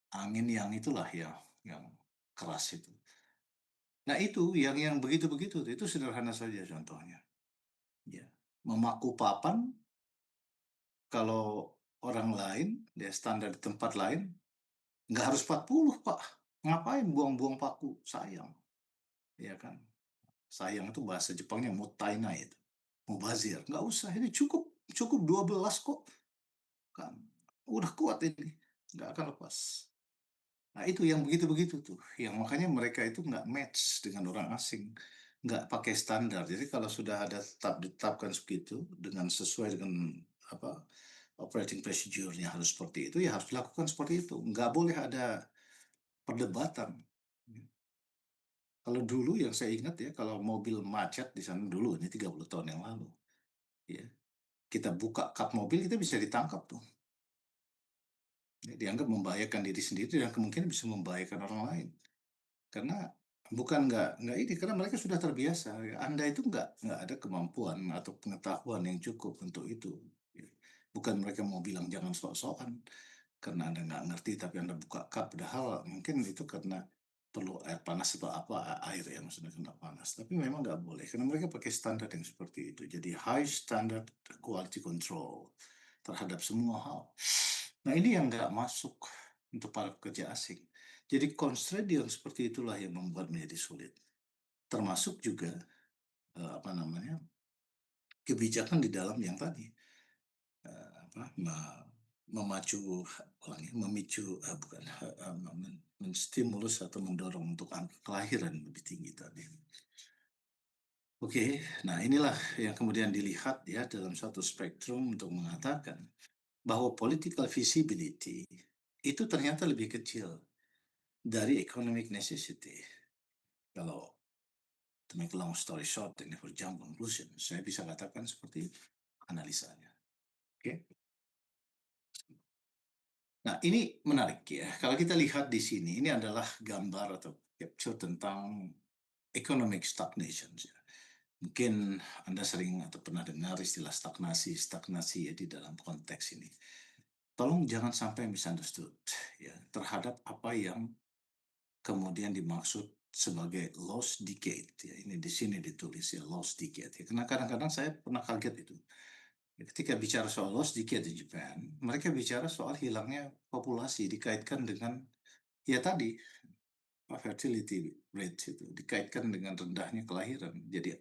Angin yang itulah ya yang keras itu. Nah itu yang begitu-begitu itu sederhana saja contohnya. Ya. Memaku papan kalau orang lain dia standar di tempat lain nggak harus 40 Pak. Ngapain buang-buang paku? Sayang. Ya kan? Sayang itu bahasa Jepangnya mottainai itu. Mubazir. Nggak usah, ini cukup cukup 12 kok. Kan. Udah kuat ini. Nggak akan lepas. Nah itu yang begitu-begitu tuh. Yang makanya mereka itu nggak match dengan orang asing. Nggak pakai standar. Jadi kalau sudah ada ditetapkan segitu, dengan sesuai dengan apa operating procedure-nya harus seperti itu, ya harus dilakukan seperti itu. Nggak boleh ada perdebatan. Kalau dulu yang saya ingat ya, kalau mobil macet di sana dulu, ini 30 tahun yang lalu, ya, kita buka kap mobil, kita bisa ditangkap tuh. Ya, dianggap membahayakan diri sendiri dan kemungkinan bisa membahayakan orang lain. Karena bukan nggak ini, karena mereka sudah terbiasa. Ya. Anda itu nggak ada kemampuan atau pengetahuan yang cukup untuk itu. Ya. Bukan mereka mau bilang jangan sok-sokan karena Anda nggak ngerti tapi Anda buka cup padahal mungkin itu karena perlu air panas atau apa air yang maksudnya kena panas tapi memang nggak boleh karena mereka pakai standar yang seperti itu jadi high standard quality control terhadap semua hal. Nah ini yang nggak masuk untuk para pekerja asing. Jadi constraint yang seperti itulah yang membuat menjadi sulit. Termasuk juga apa namanya kebijakan di dalam yang tadi apa memacu ulangi memicu bukan menstimulus atau mendorong untuk angka kelahiran lebih tinggi tadi. Oke, nah inilah yang kemudian dilihat ya dalam satu spektrum untuk mengatakan bahwa political visibility itu ternyata lebih kecil dari economic necessity. Kalau to make a long story short and never jump conclusion, saya bisa katakan seperti itu analisanya. Oke. Nah, ini menarik ya. Kalau kita lihat di sini, ini adalah gambar atau capture tentang economic stagnation ya. Mungkin Anda sering atau pernah dengar istilah stagnasi, stagnasi ya di dalam konteks ini. Tolong jangan sampai misunderstood ya terhadap apa yang kemudian dimaksud sebagai lost decade ya. Ini di sini ditulis ya lost decade ya. Karena kadang-kadang saya pernah kaget itu. Ketika bicara soal lost decade di Japan, mereka bicara soal hilangnya populasi dikaitkan dengan ya tadi fertility rate itu dikaitkan dengan rendahnya kelahiran. Jadi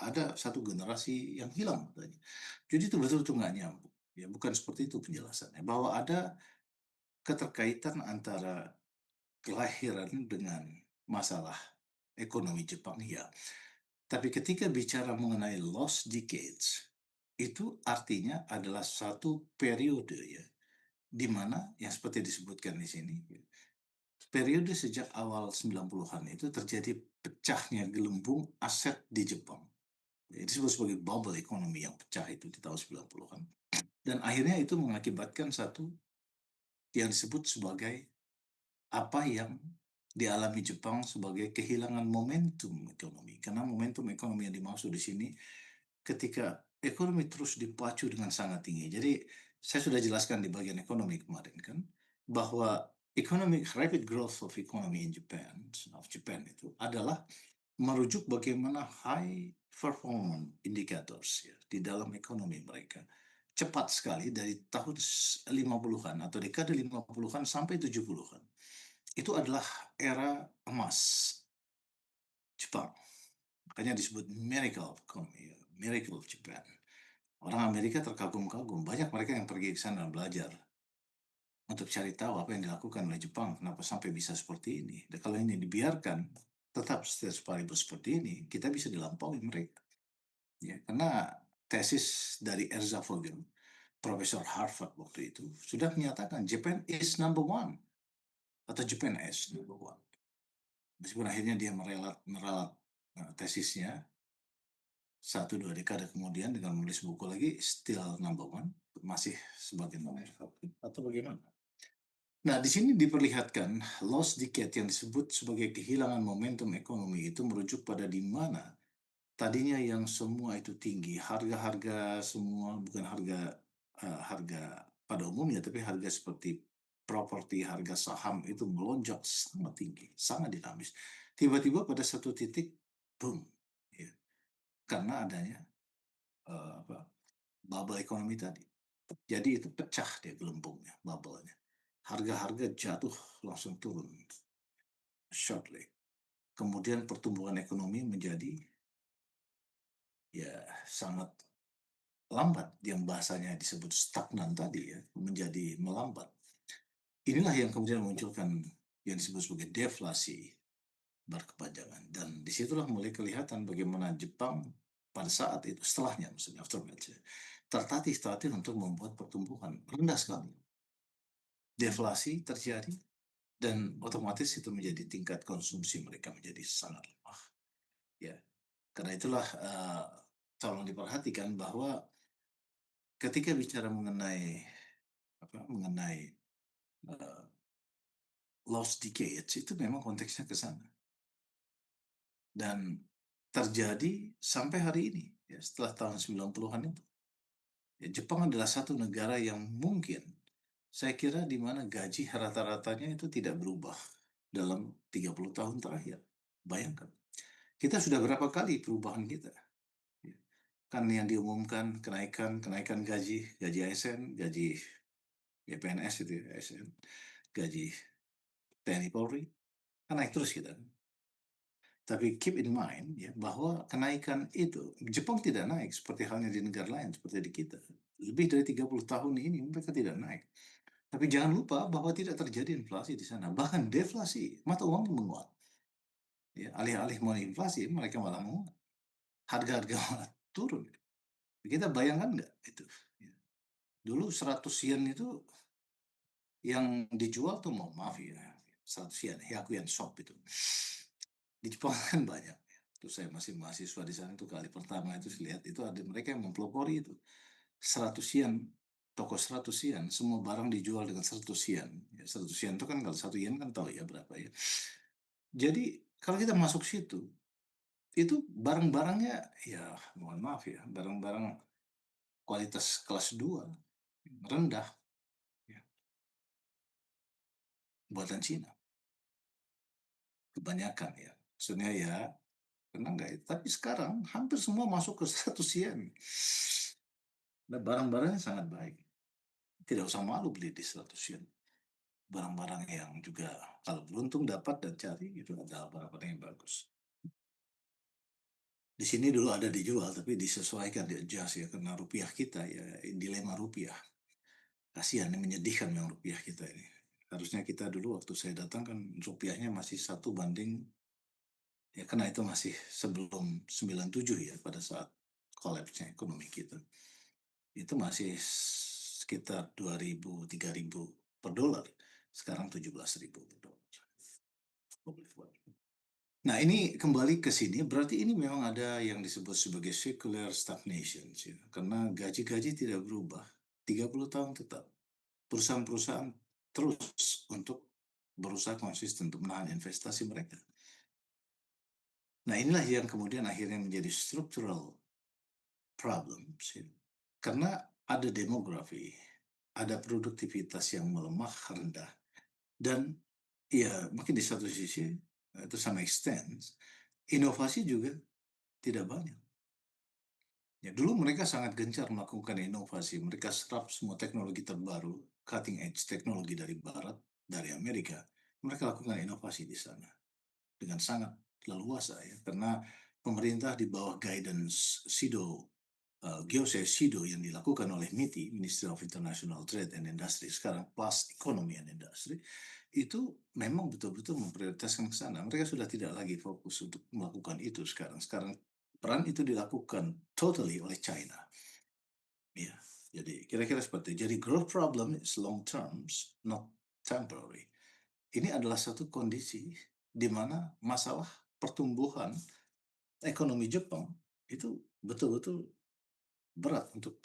ada satu generasi yang hilang katanya. Jadi itu betul-betul nggak nyambung. Ya bukan seperti itu penjelasannya. Bahwa ada keterkaitan antara kelahiran dengan masalah ekonomi Jepang, ya. Tapi ketika bicara mengenai lost decades, itu artinya adalah satu periode ya, di mana yang seperti disebutkan di sini, periode sejak awal 90-an itu terjadi pecahnya gelembung aset di Jepang. Itu disebut sebagai bubble ekonomi yang pecah itu di tahun 90-an. Dan akhirnya itu mengakibatkan satu yang disebut sebagai apa yang dialami Jepang sebagai kehilangan momentum ekonomi. Karena momentum ekonomi yang dimaksud di sini ketika ekonomi terus dipacu dengan sangat tinggi. Jadi saya sudah jelaskan di bagian ekonomi kemarin kan bahwa economic rapid growth of economy in Japan itu adalah merujuk bagaimana high performance indicators ya, di dalam ekonomi mereka cepat sekali dari tahun 50-an atau dekade 50-an sampai 70-an. Itu adalah era emas Jepang. Makanya disebut miracle economy, ya, miracle of Japan. Orang Amerika terkagum-kagum, banyak mereka yang pergi ke sana belajar untuk cari tahu apa yang dilakukan oleh Jepang, kenapa sampai bisa seperti ini. Dan kalau ini dibiarkan tetap status paribus seperti ini, kita bisa dilampaui mereka. Ya, karena tesis dari Erza Vogel, Profesor Harvard waktu itu, sudah menyatakan Japan is number one atau Japan is number one. Meskipun akhirnya dia meralat tesisnya satu dua dekade kemudian dengan menulis buku lagi, still number one, masih sebagai nomor satu atau bagaimana? Nah, di sini diperlihatkan lost decade yang disebut sebagai kehilangan momentum ekonomi itu merujuk pada di mana tadinya yang semua itu tinggi, harga-harga semua bukan harga pada umumnya, tapi harga seperti properti, harga saham itu melonjak sangat tinggi, sangat dinamis. Tiba-tiba pada satu titik, boom, ya, karena adanya bubble ekonomi tadi. Jadi itu pecah dia gelembungnya, bubble-nya. Harga-harga jatuh langsung turun shortly. Kemudian pertumbuhan ekonomi menjadi ya sangat lambat, yang bahasanya disebut stagnan tadi ya, menjadi melambat. Inilah yang kemudian memunculkan yang disebut sebagai deflasi berkepanjangan. Dan disitulah mulai kelihatan bagaimana Jepang pada saat itu, setelahnya maksudnya aftermath, ya, tertatih-tatih untuk membuat pertumbuhan rendah sekali. Deflasi terjadi dan otomatis itu menjadi tingkat konsumsi mereka menjadi sangat lemah. Ya, karena itulah tolong diperhatikan bahwa ketika bicara mengenai uh, lost decades itu memang konteksnya ke sana dan terjadi sampai hari ini ya, setelah tahun 90-an itu. Ya, Jepang adalah satu negara yang mungkin saya kira di mana gaji rata-ratanya itu tidak berubah dalam 30 tahun terakhir. Bayangkan, kita sudah berapa kali perubahan kita? Ya, kan yang diumumkan kenaikan gaji ASN, gaji ya PNS itu ya, ASN, gaji TNI Polri, kan naik terus kita. Tapi keep in mind ya bahwa kenaikan itu Jepang tidak naik seperti halnya di negara lain seperti di kita. Lebih dari 30 tahun ini mereka tidak naik. Tapi jangan lupa bahwa tidak terjadi inflasi di sana, bahkan deflasi, mata uang menguat. Ya, alih-alih mau inflasi, mereka malah menguat. Harga-harga malah turun. Kita bayangkan nggak itu? Ya. Dulu 100 yen itu yang dijual tuh mau maaf ya, 100 yen, Hyakuyen shop itu. Di Jepang kan banyak. Terus saya masih mahasiswa di sana itu kali pertama itu lihat itu ada mereka yang mempelopori itu 100 yen toko 100 yen, semua barang dijual dengan 100 yen. Ya, 100 yen itu kan kalau 1 yen kan tahu ya berapa ya. Jadi kalau kita masuk situ, itu barang-barangnya ya mohon maaf ya, barang-barang kualitas kelas 2 rendah ya, buatan Cina kebanyakan ya. Maksudnya ya pernah nggak ya? Tapi sekarang hampir semua masuk ke 100 yen. Nah, barang-barangnya sangat baik. Tidak usah malu beli di 100 yen. Barang-barang yang juga kalau beruntung dapat dan cari itu adalah barang-barang yang bagus. Di sini dulu ada dijual tapi disesuaikan di-adjust ya karena rupiah kita ya dilema rupiah. Kasihan, menyedihkan yang rupiah kita ini. Harusnya kita dulu waktu saya datang kan rupiahnya masih 1 banding, ya karena itu masih sebelum 97 ya pada saat kolapsnya ekonomi kita. Itu masih sekitar 2.000 3.000 per dolar. Sekarang 17.000 per dolar. Nah, ini kembali ke sini, berarti ini memang ada yang disebut sebagai secular stagnation, ya. Karena gaji-gaji tidak berubah, 30 tahun tetap. Perusahaan-perusahaan terus untuk berusaha konsisten untuk menahan investasi mereka. Nah, inilah yang kemudian akhirnya menjadi structural problems, ya. Karena ada demografi, ada produktivitas yang melemah rendah, dan ya mungkin di satu sisi, to some extent, inovasi juga tidak banyak. Ya, dulu mereka sangat gencar melakukan inovasi. Mereka serap semua teknologi terbaru, cutting edge teknologi dari Barat, dari Amerika. Mereka lakukan inovasi di sana dengan sangat leluasa ya, karena pemerintah di bawah guidance Gyosei Shido yang dilakukan oleh MITI, Ministry of International Trade and Industry, sekarang plus Economy and Industry, itu memang betul-betul memprioritaskan ke sana. Mereka sudah tidak lagi fokus untuk melakukan itu sekarang. Sekarang peran itu dilakukan totally oleh China. Ya, jadi kira-kira seperti itu. Jadi growth problem is long terms, not temporary. Ini adalah satu kondisi di mana masalah pertumbuhan ekonomi Jepang itu betul-betul berat untuk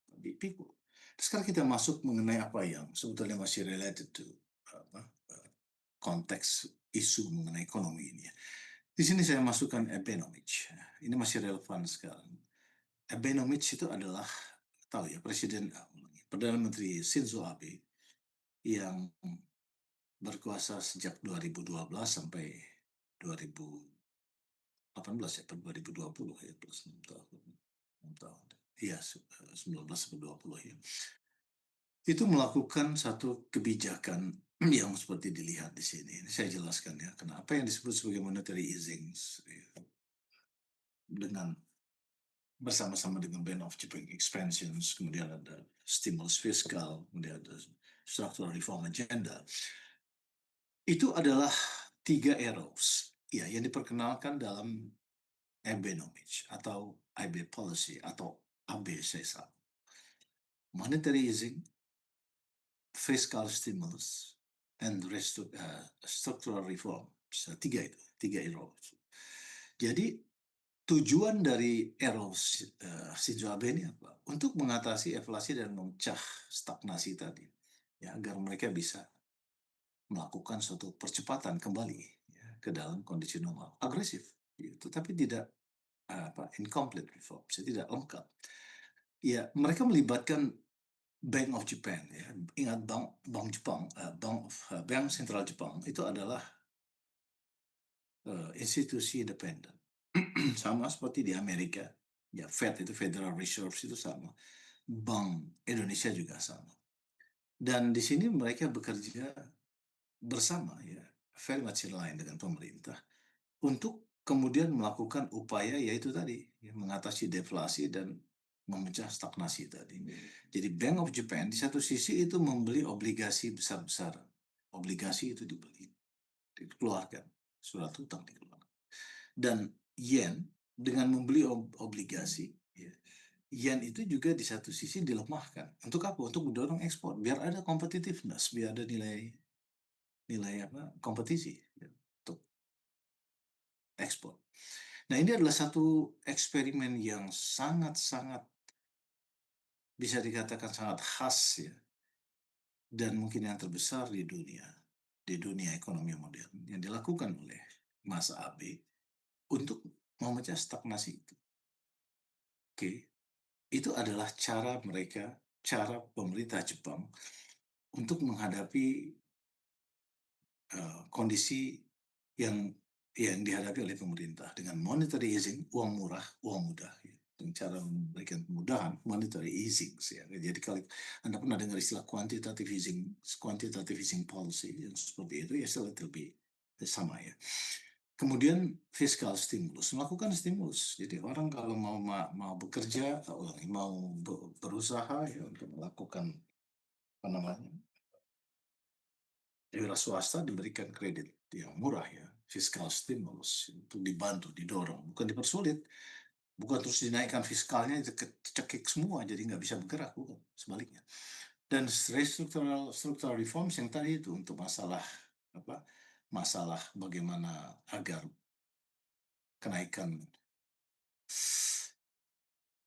dipikul. Sekarang kita masuk mengenai apa yang sebetulnya masih related to apa, konteks isu mengenai ekonomi ini ya. Di sini saya masukkan Abenomics. Ini masih relevan sekarang. Abenomics itu adalah tahu ya Perdana Menteri Shinzo Abe yang berkuasa sejak 2012 sampai 2018 ya, per 2020 ya, plus 6 tahun. 6 tahun. Iya, 19 sampai 20 ya. Itu melakukan satu kebijakan yang seperti dilihat di sini. Ini saya jelaskan ya, kenapa yang disebut sebagai monetary easing ya, dengan bersama-sama dengan Bank of Japan Expansions, kemudian ada stimulus fiskal, kemudian ada structural reform agenda. Itu adalah 3 arrows ya yang diperkenalkan dalam Abenomics atau IB policy atau ABCSA. Monetary easing, fiscal stimulus, and structural reform. Tiga arrows. Jadi tujuan dari arrows Shinzo Abe ini apa? Untuk mengatasi inflasi dan memecah stagnasi tadi, ya, agar mereka bisa melakukan suatu percepatan kembali ya, ke dalam kondisi normal, agresif, gitu, tapi tidak incomplete reform, tidak lengkap. Ya, mereka melibatkan Bank of Japan ya. Ingat Bank Jepang, Bank Sentral Jepang itu adalah institusi independen. Sama seperti di Amerika. Ya, Fed itu Federal Reserve itu sama. Bank Indonesia juga sama. Dan di sini mereka bekerja bersama ya, very much in line dengan pemerintah untuk kemudian melakukan upaya yaitu tadi ya, mengatasi deflasi dan memecah stagnasi tadi. Jadi Bank of Japan di satu sisi itu membeli obligasi besar-besaran. Obligasi itu dibeli, dikeluarkan, surat hutang dikeluarkan. Dan yen dengan membeli obligasi, ya, yen itu juga di satu sisi dilemahkan. Untuk apa? Untuk mendorong ekspor, biar ada competitiveness, biar ada nilai kompetisi ya, untuk ekspor. Nah, ini adalah satu eksperimen yang sangat-sangat bisa dikatakan sangat khas ya, dan mungkin yang terbesar di dunia ekonomi modern yang dilakukan oleh Mas Abe untuk memecah stagnasi itu. Oke, itu adalah cara pemerintah Jepang untuk menghadapi kondisi yang dihadapi oleh pemerintah dengan monetary easing, uang murah, uang mudah, ya. Dengan cara memberikan kemudahan, monetary easing. Ya. Jadi kalau Anda pernah dengar istilah quantitative easing policy yang seperti itu, ya still lebih sama ya. Kemudian fiskal stimulus, melakukan stimulus. Jadi orang kalau mau bekerja, mau berusaha ya untuk melakukan apa namanya wira swasta diberikan kredit yang murah ya, fiskal stimulus untuk dibantu, didorong, bukan dipersulit, bukan terus dinaikkan fiskalnya cekik semua jadi nggak bisa bergerak, bukan, sebaliknya. Dan struktural reforms yang tadi itu untuk masalah apa? Masalah bagaimana agar kenaikan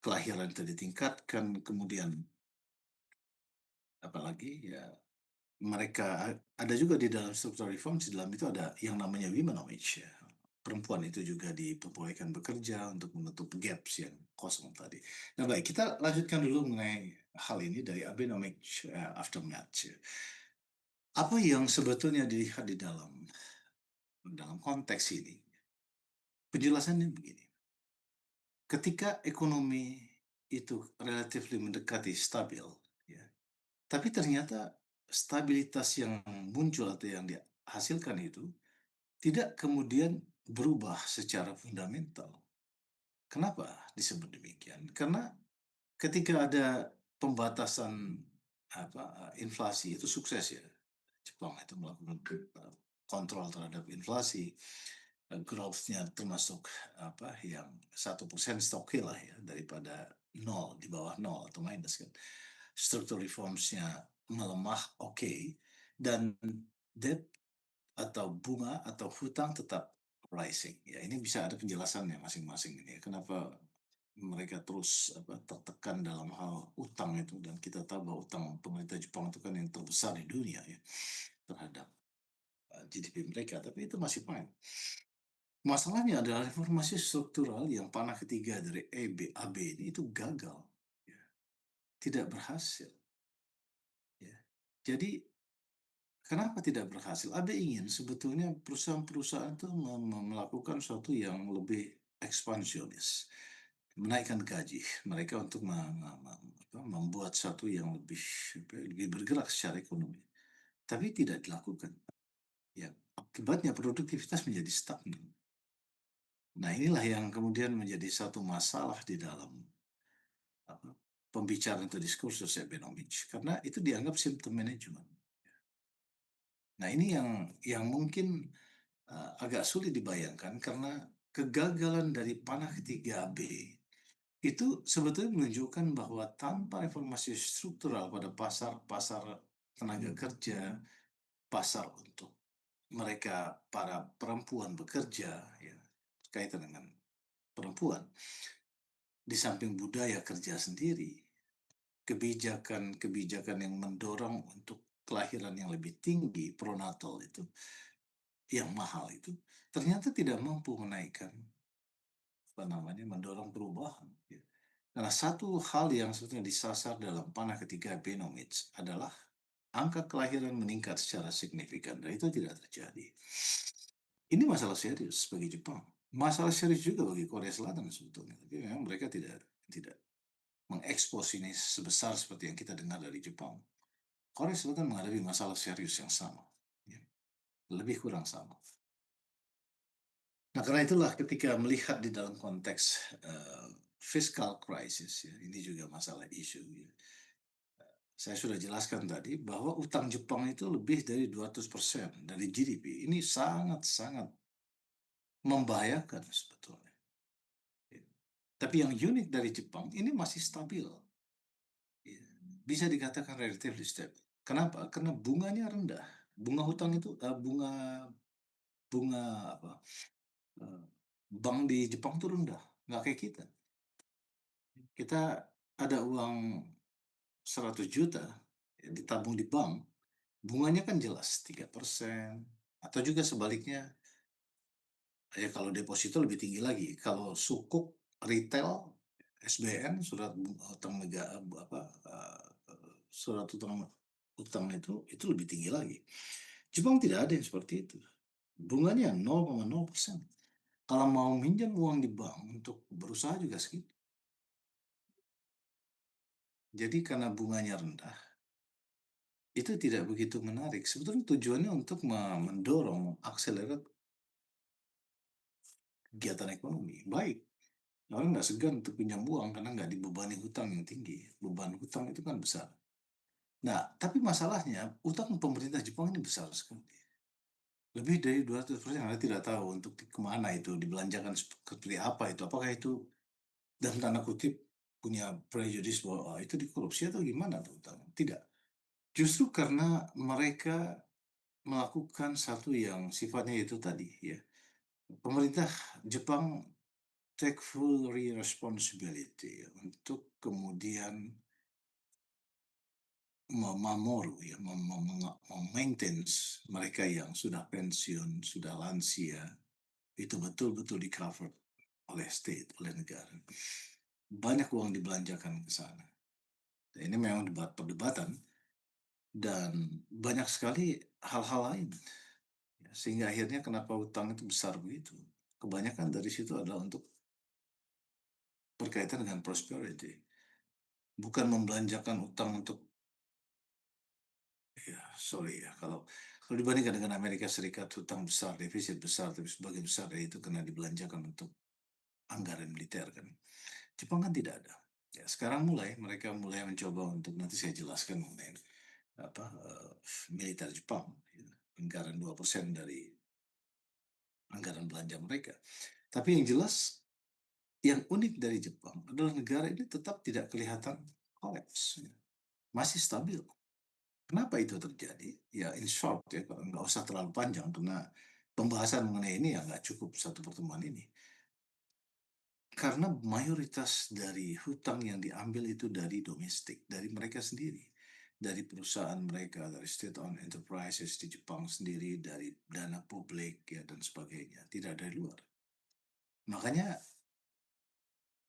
kelahiran itu ditingkatkan, kemudian apalagi ya mereka ada juga di dalam struktural reforms, di dalam itu ada yang namanya womenomics ya. Perempuan itu juga diperbolehkan bekerja untuk menutup gaps yang kosong tadi. Nah baik, kita lanjutkan dulu mengenai hal ini dari Abenomics aftermath ya. Apa yang sebetulnya dilihat di dalam konteks ini? Penjelasannya begini. Ketika ekonomi itu relatif mendekati stabil, ya, tapi ternyata stabilitas yang muncul atau yang dihasilkan itu tidak kemudian berubah secara fundamental. Kenapa disebut demikian? Karena ketika ada pembatasan inflasi itu sukses ya. Jepang itu melakukan kontrol terhadap inflasi, growth-nya termasuk yang 1% oke lah ya, daripada nol, di bawah nol atau minus kan. Struktur reforms-nya melemah oke, dan debt atau bunga atau hutang tetap rising. Ya, ini bisa ada penjelasannya masing-masing ini ya. Kenapa mereka terus tertekan dalam hal utang itu, dan kita tahu bahwa utang pemerintah Jepang itu kan yang terbesar di dunia ya terhadap GDP mereka, tapi itu masih fine. Masalahnya adalah reformasi struktural yang panah ketiga dari AB ini itu gagal, ya. Tidak berhasil. Ya. Jadi kenapa tidak berhasil? AB ingin sebetulnya perusahaan-perusahaan itu melakukan sesuatu yang lebih ekspansionis, menaikkan gaji mereka untuk membuat sesuatu yang lebih bergerak secara ekonomi, tapi tidak dilakukan. Ya, akibatnya produktivitas menjadi stagnan. Nah, inilah yang kemudian menjadi satu masalah di dalam apa, pembicaraan atau diskursus Abenomics, karena itu dianggap symptom management. Nah, ini yang mungkin agak sulit dibayangkan karena kegagalan dari panah ketiga AB itu sebetulnya menunjukkan bahwa tanpa reformasi struktural pada pasar tenaga kerja, pasar untuk mereka para perempuan bekerja, ya, kaitan dengan perempuan, di samping budaya kerja sendiri, kebijakan-kebijakan yang mendorong untuk kelahiran yang lebih tinggi, pronatal itu, yang mahal itu, ternyata tidak mampu menaikkan, mendorong perubahan. Ya. Karena satu hal yang sebetulnya disasar dalam panah ketiga Benomics adalah angka kelahiran meningkat secara signifikan, dan itu tidak terjadi. Ini masalah serius bagi Jepang. Masalah serius juga bagi Korea Selatan sebetulnya. Tapi memang mereka tidak mengekspos ini sebesar seperti yang kita dengar dari Jepang. Korea Selatan menghadapi masalah serius yang sama, ya, lebih kurang sama. Nah, karena itulah ketika melihat di dalam konteks fiscal crisis, ya, ini juga masalah isu. Ya. Saya sudah jelaskan tadi bahwa utang Jepang itu lebih dari 200% dari GDP. Ini sangat-sangat membahayakan sebetulnya. Ya. Tapi yang unik dari Jepang ini masih stabil. Ya. Bisa dikatakan relatively stable. Kenapa? Karena bunganya rendah. Bunga hutang itu bunga bunga apa? eh, Bank di Jepang itu rendah, nggak kayak kita. Kita ada uang 100 juta ya ditabung di bank, bunganya kan jelas 3% atau juga sebaliknya, ya kalau deposito lebih tinggi lagi. Kalau sukuk, retail, SBN, surat utang negara apa, surat utang itu lebih tinggi lagi. Jepang tidak ada yang seperti itu. Bunganya 0,0%. Kalau mau minjam uang di bank untuk berusaha juga segitu. Jadi karena bunganya rendah, itu tidak begitu menarik. Sebetulnya tujuannya untuk mendorong akselerasi kegiatan ekonomi. Baik, orang nggak segan untuk pinjam uang karena nggak dibebani hutang yang tinggi. Beban hutang itu kan besar. Nah, tapi masalahnya utang pemerintah Jepang ini besar sekali. Lebih dari 200%. Anda tidak tahu untuk kemana itu dibelanjakan seperti apa itu. Apakah itu dalam tanda kutip punya prejudis bahwa itu dikorupsi atau gimana tuh utang? Tidak. Justru karena mereka melakukan satu yang sifatnya itu tadi ya. Pemerintah Jepang take full responsibility untuk kemudian Memamoru ya, mereka yang sudah pensiun, sudah lansia, itu betul-betul di-cover oleh state, oleh negara. Banyak uang dibelanjakan ke sana. Ini memang perdebatan dan banyak sekali hal-hal lain, ya, sehingga akhirnya kenapa utang itu besar begitu. Kebanyakan dari situ adalah untuk berkaitan dengan prosperity, bukan membelanjakan utang untuk ya, sorry ya, kalau kalau dibandingkan dengan Amerika Serikat, hutang besar, defisit besar, tapi sebagian besar dari itu kena dibelanjakan untuk anggaran militer kan. Jepang kan tidak ada. Ya, sekarang mereka mulai mencoba untuk nanti saya jelaskan mengenai apa militer Jepang, ya, anggaran 2% dari anggaran belanja mereka. Tapi yang jelas, yang unik dari Jepang adalah negara ini tetap tidak kelihatan kolaps, ya. Masih stabil. Kenapa itu terjadi? Ya, in short ya, kalau nggak usah terlalu panjang karena pembahasan mengenai ini ya nggak cukup satu pertemuan ini. Karena mayoritas dari hutang yang diambil itu dari domestik, dari mereka sendiri. Dari perusahaan mereka, dari state-owned enterprises di Jepang sendiri, dari dana publik ya dan sebagainya. Tidak dari luar. Makanya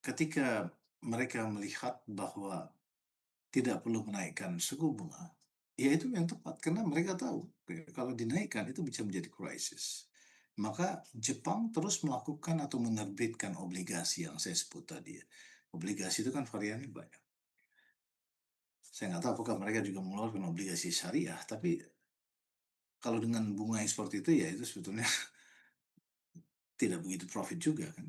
ketika mereka melihat bahwa tidak perlu menaikkan suku bunga, ya itu yang tepat karena mereka tahu kalau dinaikkan itu bisa menjadi krisis. Maka Jepang terus melakukan atau menerbitkan obligasi yang saya sebut tadi ya. Obligasi itu kan variannya banyak. Saya nggak tahu apakah mereka juga mengeluarkan obligasi syariah, tapi kalau dengan bunga yang seperti itu ya itu sebetulnya tidak begitu profit juga kan.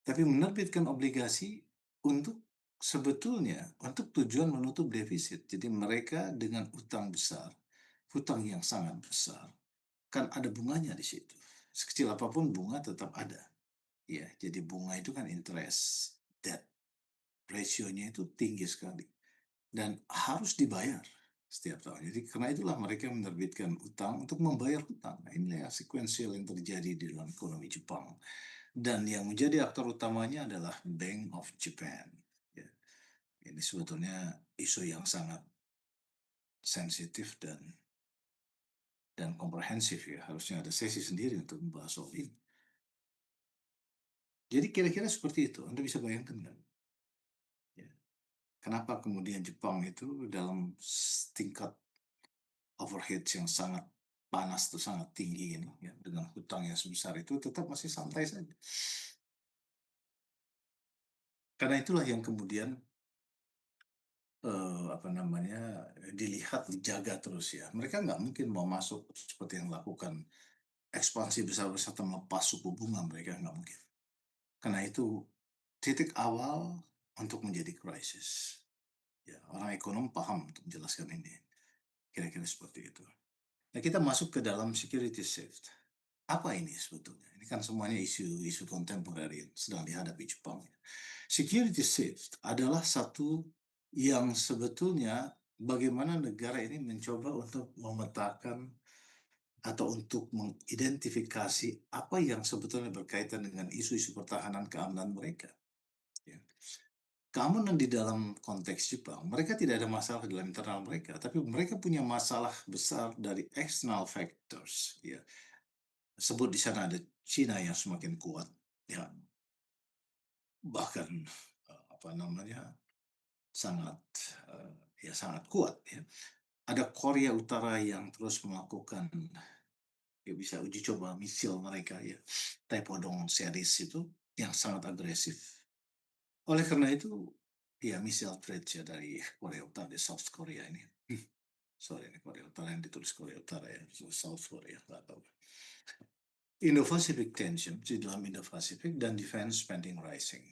Tapi menerbitkan obligasi untuk sebetulnya untuk tujuan menutup defisit. Jadi mereka dengan utang besar, hutang yang sangat besar, kan ada bunganya di situ. Sekecil apapun bunga tetap ada. Ya, jadi bunga itu kan interest, debt ratio-nya itu tinggi sekali dan harus dibayar setiap tahun. Jadi karena itulah mereka menerbitkan utang untuk membayar hutang. Nah, inilah sequential yang terjadi di dalam ekonomi Jepang. Dan yang menjadi aktor utamanya adalah Bank of Japan. Ya, ini sebetulnya isu yang sangat sensitif dan komprehensif ya. Harusnya ada sesi sendiri untuk membahas soal ini. Jadi kira-kira seperti itu. Anda bisa bayangkan kan? Ya. Kenapa kemudian Jepang itu dalam tingkat overhead yang sangat panas itu sangat tinggi ini ya, dengan hutang yang sebesar itu tetap masih santai saja. Karena itulah yang kemudian apa namanya, dilihat, dijaga terus ya. Mereka nggak mungkin mau masuk seperti yang lakukan ekspansi besar-besar melepas suku bunga, mereka nggak mungkin. Karena itu titik awal untuk menjadi krisis. Ya, orang ekonom paham untuk menjelaskan ini. Kira-kira seperti itu. Nah, kita masuk ke dalam security shift. Apa ini sebetulnya? Ini kan semuanya isu-isu kontemporer yang sedang dihadapi Jepang. Security shift adalah satu yang sebetulnya bagaimana negara ini mencoba untuk memetakan atau untuk mengidentifikasi apa yang sebetulnya berkaitan dengan isu-isu pertahanan keamanan mereka. Ya. keamanan di dalam konteks Jepang, mereka tidak ada masalah dalam internal mereka, tapi mereka punya masalah besar dari external factors, ya. Sebut di sana ada Cina yang semakin kuat, ya, bahkan, apa namanya, sangat, ya sangat kuat, ya. Ada Korea Utara yang terus melakukan, ya bisa uji coba misil mereka, ya, Taepodong series itu yang sangat agresif. Oleh karena itu, ya missile threat ya dari Korea Utara, dari South Korea ini. Sorry, ini Korea Utara yang ditulis Korea Utara ya, South Korea, nggak tahu. Indo-Pacific tension di dalam Indo-Pacific dan defense spending rising.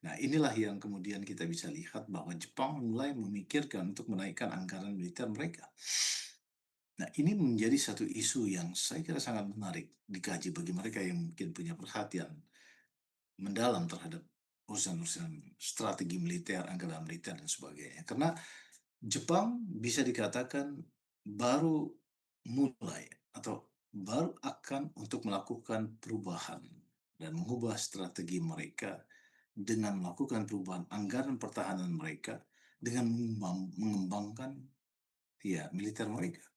Nah, inilah yang kemudian kita bisa lihat bahwa Jepang mulai memikirkan untuk menaikkan anggaran militer mereka. Nah, ini menjadi satu isu yang saya kira sangat menarik dikaji bagi mereka yang mungkin punya perhatian mendalam terhadap urusan-urusan strategi militer, anggaran militer, dan sebagainya. Karena Jepang bisa dikatakan baru mulai atau baru akan untuk melakukan perubahan dan mengubah strategi mereka dengan melakukan perubahan anggaran pertahanan mereka dengan mengembangkan ya militer mereka.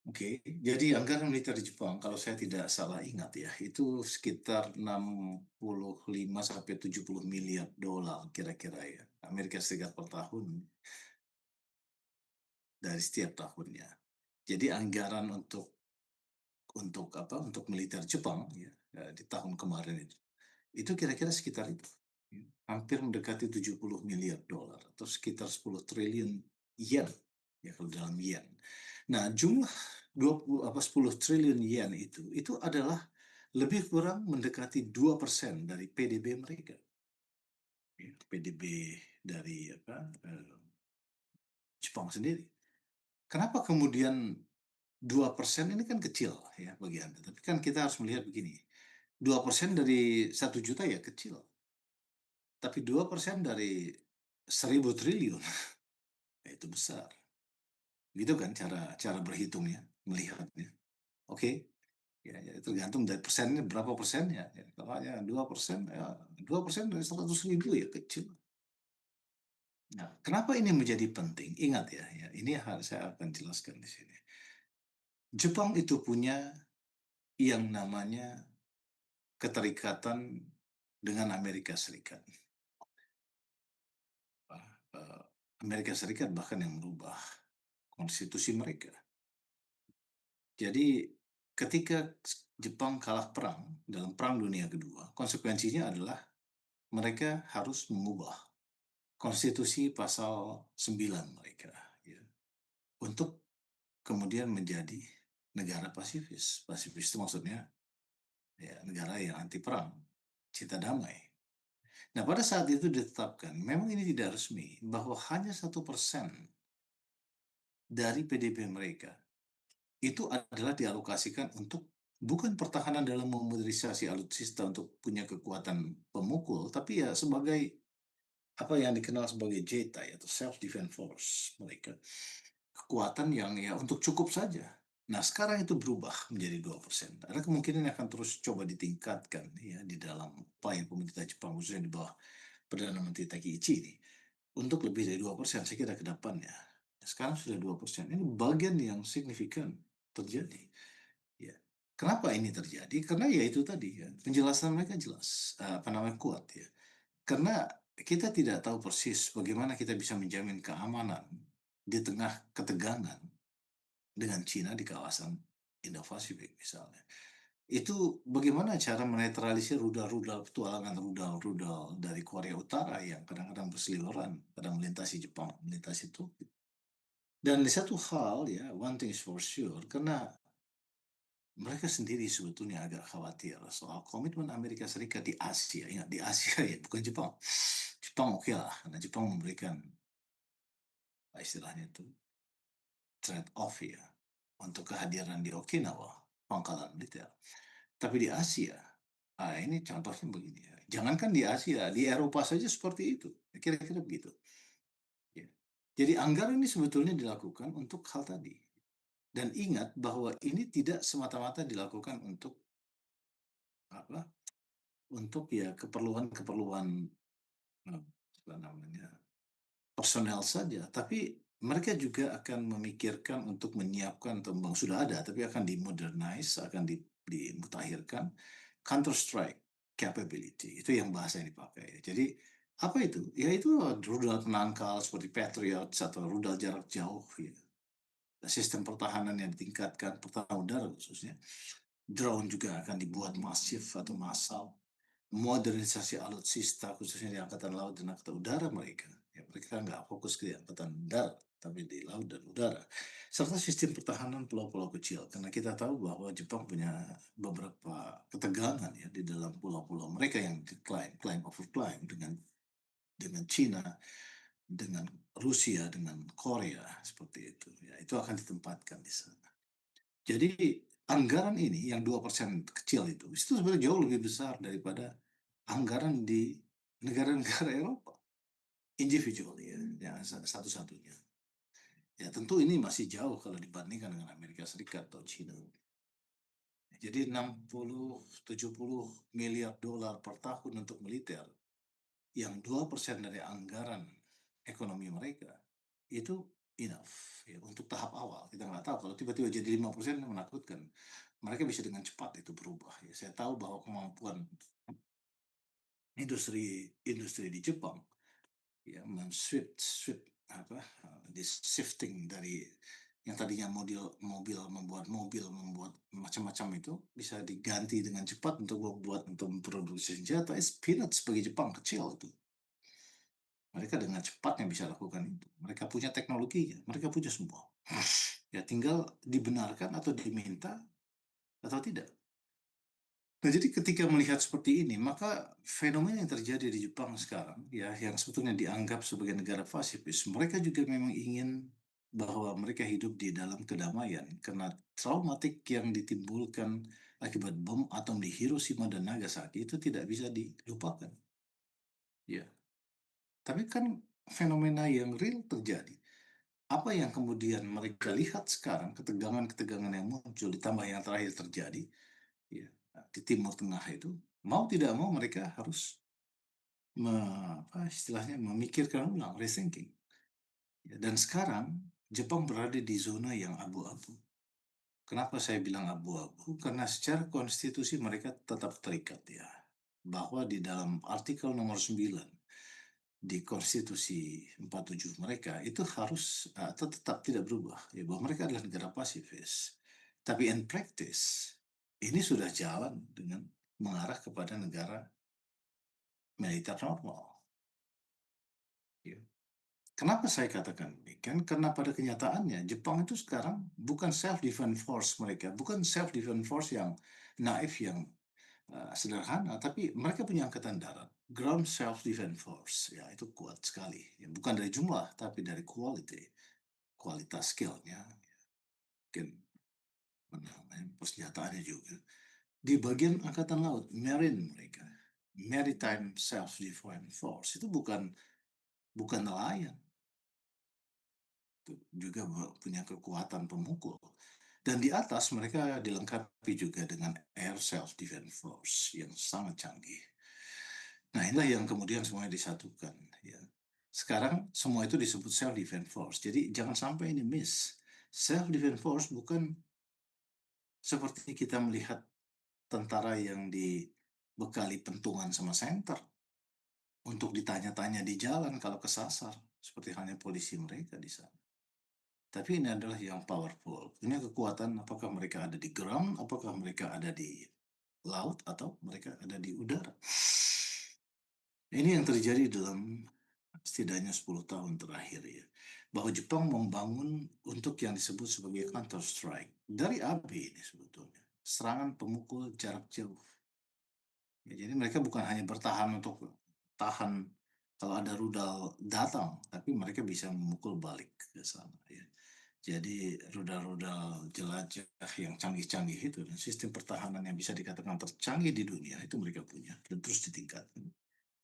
Oke, jadi anggaran militer di Jepang, kalau saya tidak salah ingat ya, itu sekitar 65 sampai 70 miliar dolar kira-kira ya, Amerika Serikat per tahun dari setiap tahunnya. Jadi anggaran untuk apa, untuk militer Jepang ya, di tahun kemarin itu kira-kira sekitar itu, ya, hampir mendekati 70 miliar dolar atau sekitar 10 triliun yen, ya kalau dalam yen. Nah, jumlah 20 apa 10 triliun yen itu adalah lebih kurang mendekati 2% dari PDB mereka. Ya, PDB dari apa, Jepang sendiri. Kenapa kemudian 2% ini kan kecil ya bagi Anda, tapi kan kita harus melihat begini, 2% dari 1 juta ya kecil, tapi 2% dari 1.000 triliun, ya itu besar. Gitu kan cara cara berhitungnya, melihatnya. Oke, ya, ya tergantung dari persennya berapa persennya. Ya, kalau hanya 2%, ya 2% dari 100.000 ya kecil. Nah, kenapa ini menjadi penting? Ingat ya, ya ini harus saya akan jelaskan di sini. Jepang itu punya yang namanya keterikatan dengan Amerika Serikat. Amerika Serikat bahkan yang merubah konstitusi mereka. Jadi ketika Jepang kalah perang dalam Perang Dunia Kedua, konsekuensinya adalah mereka harus mengubah konstitusi pasal 9 mereka, ya, untuk kemudian menjadi negara pasifis. Pasifis itu maksudnya ya negara yang anti perang, cinta damai. Nah, pada saat itu ditetapkan, memang ini tidak resmi, bahwa hanya 1% dari PDB mereka itu adalah dialokasikan untuk bukan pertahanan dalam memodernisasi alutsista untuk punya kekuatan pemukul, tapi ya sebagai apa yang dikenal sebagai JETAI atau Self Defense Force mereka. Kekuatan yang ya untuk cukup saja. Nah, sekarang itu berubah menjadi 2%. Ada kemungkinan akan terus coba ditingkatkan ya di dalam upaya pemerintah Jepang khususnya di bawah Perdana Menteri Takaichi ini untuk lebih dari 2%, saya kira ke depannya. Sekarang sudah 2%. Ini bagian yang signifikan terjadi. Ya. Kenapa ini terjadi? Karena ya itu tadi ya, penjelasan mereka jelas, apa namanya, kuat ya. Karena kita tidak tahu persis bagaimana kita bisa menjamin keamanan di tengah ketegangan dengan Cina di kawasan Indo-Pasifik misalnya. Itu bagaimana cara menetralisir rudal-rudal, petualangan rudal-rudal dari Korea Utara yang kadang-kadang berseliweran, kadang melintasi Jepang, melintasi Tokyo. Dan di satu hal ya, one thing is for sure, karena mereka sendiri sebetulnya agak khawatir soal komitmen Amerika Serikat di Asia. Ingat, di Asia ya, bukan Jepang. Jepang oke lah, karena Jepang memberikan istilahnya itu trade off ya untuk kehadiran di Okinawa, pangkalan militer. Tapi di Asia, ini contohnya begini ya. Jangankan di Asia, di Eropa saja seperti itu. Kira-kira begitu. Ya. Jadi anggaran ini sebetulnya dilakukan untuk hal tadi. Dan ingat bahwa ini tidak semata-mata dilakukan untuk apa? Untuk ya keperluan-keperluan apa namanya, personel saja, tapi mereka juga akan memikirkan untuk menyiapkan atau memang sudah ada, tapi akan dimodernize, akan dimutakhirkan counter strike capability. Itu yang bahasa yang dipakai. Jadi apa itu? Ya itu rudal penangkal seperti Patriot atau rudal jarak jauh ya. Sistem pertahanan yang ditingkatkan, pertahanan udara khususnya. Drone juga akan dibuat masif atau massal. Modernisasi alutsista khususnya di angkatan laut dan angkatan udara mereka. Ya, mereka nggak fokus ke angkatan darat, tapi di laut dan udara. Serta sistem pertahanan pulau-pulau kecil. Karena kita tahu bahwa Jepang punya beberapa ketegangan ya di dalam pulau-pulau mereka yang decline, climb over climb dengan Cina, dengan Rusia, dengan Korea seperti itu. Ya, itu akan ditempatkan di sana. Jadi anggaran ini yang 2% kecil itu sebenarnya jauh lebih besar daripada anggaran di negara-negara Eropa individual ya, ya satu-satunya. Ya tentu ini masih jauh kalau dibandingkan dengan Amerika Serikat atau China. Jadi 60-70 miliar dolar per tahun untuk militer yang 2% dari anggaran ekonomi mereka itu enough ya, untuk tahap awal. Kita nggak tahu kalau tiba-tiba jadi 5% menakutkan. Mereka bisa dengan cepat itu berubah. Ya, saya tahu bahwa kemampuan industri industri di Jepang ya men-sweep apa di shifting dari yang tadinya mobil membuat macam-macam itu bisa diganti dengan cepat untuk memproduksi senjata. It's peanuts bagi Jepang kecil itu. Mereka dengan cepatnya bisa lakukan itu. Mereka punya teknologinya, mereka punya semua. Ya tinggal dibenarkan atau diminta atau tidak. Nah, jadi ketika melihat seperti ini, maka fenomena yang terjadi di Jepang sekarang, ya, yang sebetulnya dianggap sebagai negara pasifis, mereka juga memang ingin bahwa mereka hidup di dalam kedamaian karena traumatik yang ditimbulkan akibat bom atom di Hiroshima dan Nagasaki itu tidak bisa dilupakan. Ya, tapi kan fenomena yang real terjadi. Apa yang kemudian mereka lihat sekarang, ketegangan-ketegangan yang muncul ditambah yang terakhir terjadi, ya, di Timur Tengah itu, mau tidak mau mereka harus apa istilahnya memikirkan ulang, rethinking. Ya, dan sekarang Jepang berada di zona yang abu-abu. Kenapa saya bilang abu-abu? Karena secara konstitusi mereka tetap terikat ya. Bahwa di dalam artikel nomor 9 di konstitusi 47 mereka itu harus atau tetap tidak berubah ya bahwa mereka adalah negara pasifis. Tapi in practice ini sudah jalan dengan mengarah kepada negara militer normal. Ya. Kenapa saya katakan demikian? Karena pada kenyataannya Jepang itu sekarang bukan self defense force mereka, bukan self defense force yang naif yang sederhana, tapi mereka punya angkatan darat, ground self defense force, ya itu kuat sekali. Ya, bukan dari jumlah, tapi dari quality, kualitas skillnya, mungkin persenjataannya juga. Di bagian angkatan laut, marine mereka, maritime self defense force itu bukan nelayan, juga punya kekuatan pemukul. Dan di atas mereka dilengkapi juga dengan air self defense force yang sangat canggih. Nah, inilah yang kemudian semuanya disatukan ya. Sekarang semua itu disebut self defense force. Jadi jangan sampai ini miss. Self defense force bukan seperti kita melihat tentara yang dibekali pentungan sama senter untuk ditanya-tanya di jalan kalau kesasar, seperti halnya polisi mereka di sana. Tapi ini adalah yang powerful. Punya kekuatan apakah mereka ada di ground, apakah mereka ada di laut, atau mereka ada di udara. Ini yang terjadi dalam setidaknya 10 tahun terakhir ya. Bahwa Jepang membangun untuk yang disebut sebagai counter strike. Dari AB ini sebetulnya. Serangan pemukul jarak jauh. Ya, jadi mereka bukan hanya bertahan untuk tahan kalau ada rudal datang, tapi mereka bisa memukul balik ke sana ya. Jadi rudal-rudal jelajah yang canggih-canggih itu dan sistem pertahanan yang bisa dikatakan tercanggih di dunia itu mereka punya dan terus ditingkatkan.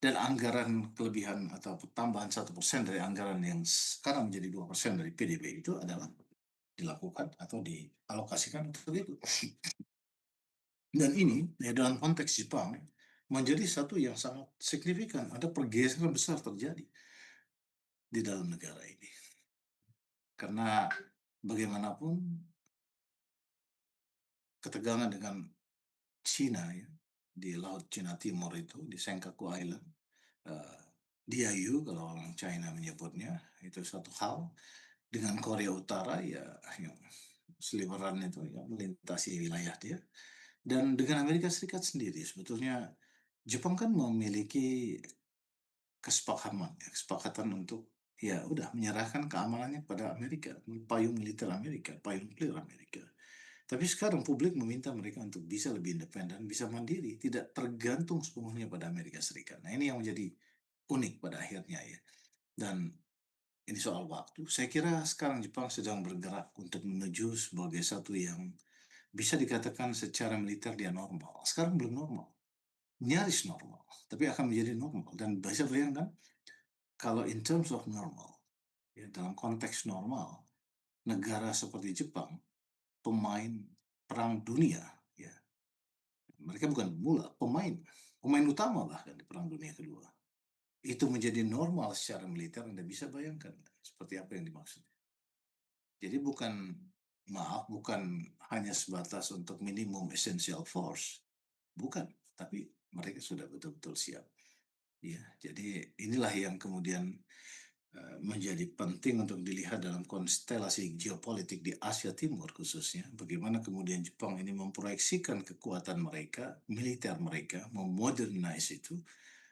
Dan anggaran kelebihan atau tambahan 1% dari anggaran yang sekarang menjadi 2% dari PDB itu adalah dilakukan atau dialokasikan untuk itu. Dan ini ya dalam konteks Jepang menjadi satu yang sangat signifikan. Ada pergeseran besar terjadi di dalam negara ini. Karena bagaimanapun ketegangan dengan Cina ya, di Laut Cina Timur itu, di Senkaku Island, uh, Diaoyu kalau orang China menyebutnya, itu satu hal. Dengan Korea Utara ya yang seliweran itu ya melintasi wilayah dia. Dan dengan Amerika Serikat sendiri sebetulnya Jepang kan memiliki kesepakatan untuk ya udah menyerahkan keamanannya pada Amerika, payung militer Amerika, payung nuklir Amerika. Tapi sekarang publik meminta mereka untuk bisa lebih independen, bisa mandiri, tidak tergantung sepenuhnya pada Amerika Serikat. Nah, ini yang menjadi unik pada akhirnya ya. Dan ini soal waktu. Saya kira sekarang Jepang sedang bergerak untuk menuju sebagai satu yang bisa dikatakan secara militer dia normal. Sekarang belum normal, nyaris normal, tapi akan menjadi normal. Dan bisa bayangkan kalau in terms of normal, ya, dalam konteks normal, negara seperti Jepang, pemain perang dunia, ya, mereka bukan pemula, pemain utama bahkan di Perang Dunia Kedua. Itu menjadi normal secara militer, Anda bisa bayangkan seperti apa yang dimaksud. Jadi bukan hanya sebatas untuk minimum essential force, bukan, tapi mereka sudah betul-betul siap. Ya, jadi inilah yang kemudian menjadi penting untuk dilihat dalam konstelasi geopolitik di Asia Timur khususnya. Bagaimana kemudian Jepang ini memproyeksikan kekuatan mereka, militer mereka, memodernize itu,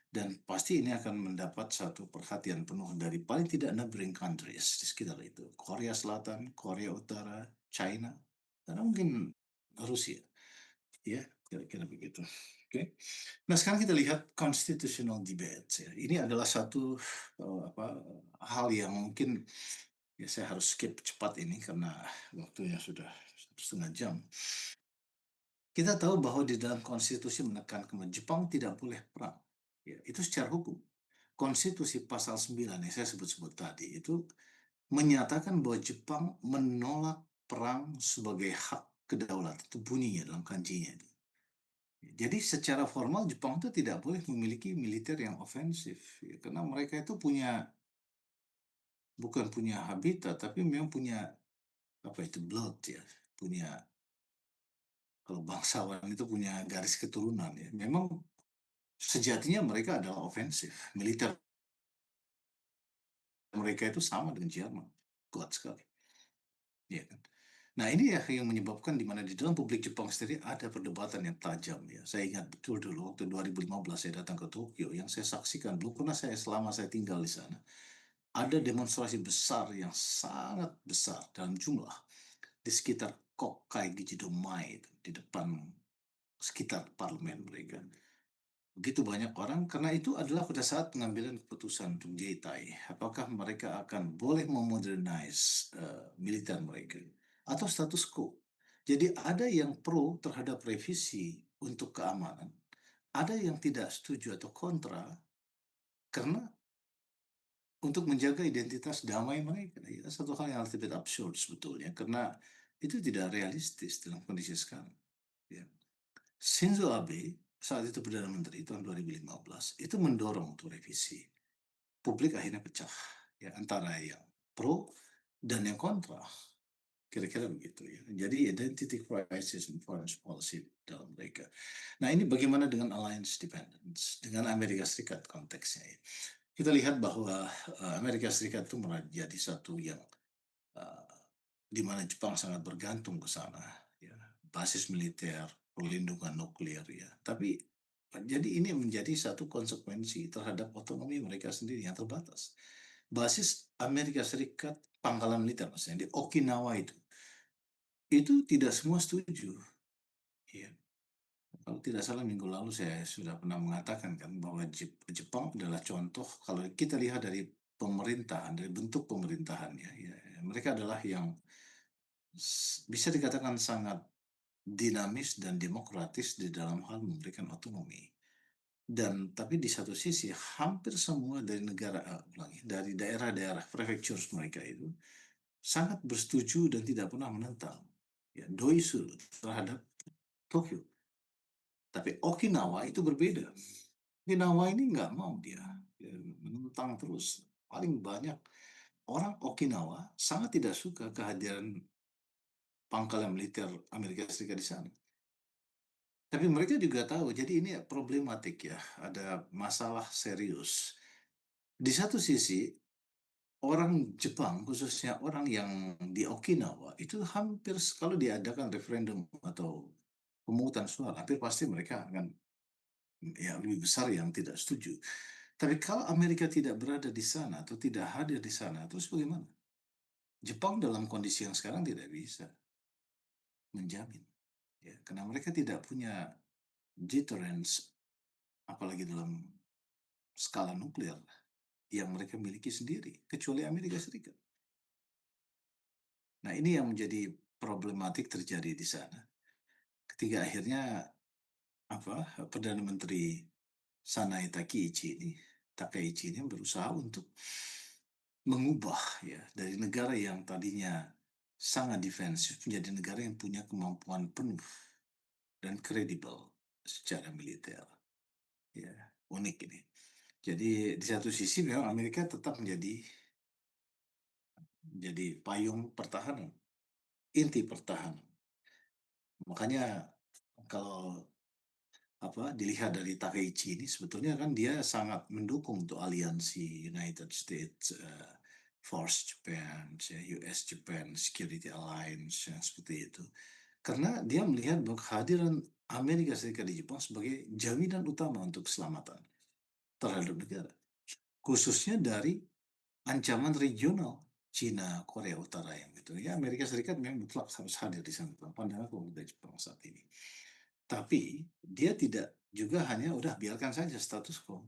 dan pasti ini akan mendapat satu perhatian penuh dari paling tidak neighboring countries di sekitar itu. Korea Selatan, Korea Utara, China, dan mungkin Rusia. Ya, kira-kira begitu. Oke. Nah, sekarang kita lihat constitutional debate ya. Ini adalah satu apa hal yang mungkin ya saya harus skip cepat ini karena waktunya sudah 1,5 jam. Kita tahu bahwa di dalam konstitusi menekankan bahwa Jepang tidak boleh perang. Ya, itu secara hukum. Konstitusi pasal 9 yang saya sebut-sebut tadi itu menyatakan bahwa Jepang menolak perang sebagai hak kedaulatan. Itu bunyinya dalam kanjinya itu. Jadi secara formal Jepang itu tidak boleh memiliki militer yang ofensif, ya, karena mereka itu bukan punya habitat, tapi memang punya apa itu blood ya, punya kalau bangsawan itu punya garis keturunan ya. Memang sejatinya mereka adalah ofensif, militer mereka itu sama dengan Jerman, kuat sekali, ya kan. Nah ini ya yang menyebabkan di mana di dalam publik Jepang sendiri ada perdebatan yang tajam ya. Saya ingat betul dulu waktu 2015 saya datang ke Tokyo, yang saya saksikan belum pernah saya selama saya tinggal di sana. Ada demonstrasi besar yang sangat besar dalam jumlah di sekitar Kokkai Gijidomai itu, di depan sekitar parlemen mereka. Begitu banyak orang, karena itu adalah pada saat pengambilan keputusan untuk Jeitai, apakah mereka akan boleh memodernize militer mereka atau status quo. Jadi ada yang pro terhadap revisi untuk keamanan, ada yang tidak setuju atau kontra karena untuk menjaga identitas damai mereka. Ya, satu hal yang lebih absurd sebetulnya, karena itu tidak realistis dalam kondisi sekarang. Ya. Shinzo Abe saat itu Perdana Menteri tahun 2015 itu mendorong untuk revisi. Publik akhirnya pecah ya antara yang pro dan yang kontra. Kira-kira begitu ya. Jadi identity crisis and foreign policy dalam mereka. Nah ini bagaimana dengan alliance dependence dengan Amerika Serikat konteksnya ya. Kita lihat bahwa Amerika Serikat itu menjadi satu yang uh, di mana Jepang sangat bergantung ke sana, ya, basis militer, perlindungan nuklir, ya. Tapi jadi ini menjadi satu konsekuensi terhadap otonomi mereka sendiri yang terbatas. Basis Amerika Serikat, pangkalan militer maksudnya di Okinawa itu tidak semua setuju. Ya. Kalau tidak salah minggu lalu saya sudah pernah mengatakan kan bahwa Jepang adalah contoh kalau kita lihat dari pemerintahan, dari bentuk pemerintahannya, ya, mereka adalah yang bisa dikatakan sangat dinamis dan demokratis di dalam hal memberikan otonomi. Dan tapi di satu sisi hampir semua dari negara ulangi, dari daerah-daerah prefectures mereka itu sangat bersetuju dan tidak pernah menentang ya doisu terhadap Tokyo. Tapi Okinawa itu berbeda. Okinawa ini nggak mau dia, menentang terus. Paling banyak orang Okinawa sangat tidak suka kehadiran pangkalan militer Amerika Serikat di sana. Tapi mereka juga tahu, jadi ini problematik ya, ada masalah serius. Di satu sisi, orang Jepang, khususnya orang yang di Okinawa, itu hampir kalau diadakan referendum atau pemungutan suara, hampir pasti mereka akan ya lebih besar yang tidak setuju. Tapi kalau Amerika tidak berada di sana atau tidak hadir di sana, terus bagaimana? Jepang dalam kondisi yang sekarang tidak bisa menjamin, ya, karena mereka tidak punya deterrence, apalagi dalam skala nuklir yang mereka miliki sendiri, kecuali Amerika Serikat. Nah, ini yang menjadi problematik terjadi di sana. Ketika akhirnya Perdana Menteri Sanai Takaichi ini berusaha untuk mengubah ya dari negara yang tadinya sangat defensif menjadi negara yang punya kemampuan penuh dan kredibel secara militer. Ya, unik ini. Jadi di satu sisi memang Amerika tetap menjadi payung pertahanan, inti pertahanan. Makanya kalau dilihat dari Takeichi ini sebetulnya kan dia sangat mendukung untuk aliansi United States Force Japan, ya, US Japan Security Alliance yang seperti itu. Karena dia melihat bahwa kehadiran Amerika Serikat di Jepang sebagai jaminan utama untuk keselamatan terhadap negara, khususnya dari ancaman regional Cina, Korea Utara yang gitu. Ya Amerika Serikat memang mutlak harus hadir di sana dalam pandangan pemerintah Jepang saat ini. Tapi dia tidak juga hanya udah biarkan saja status quo.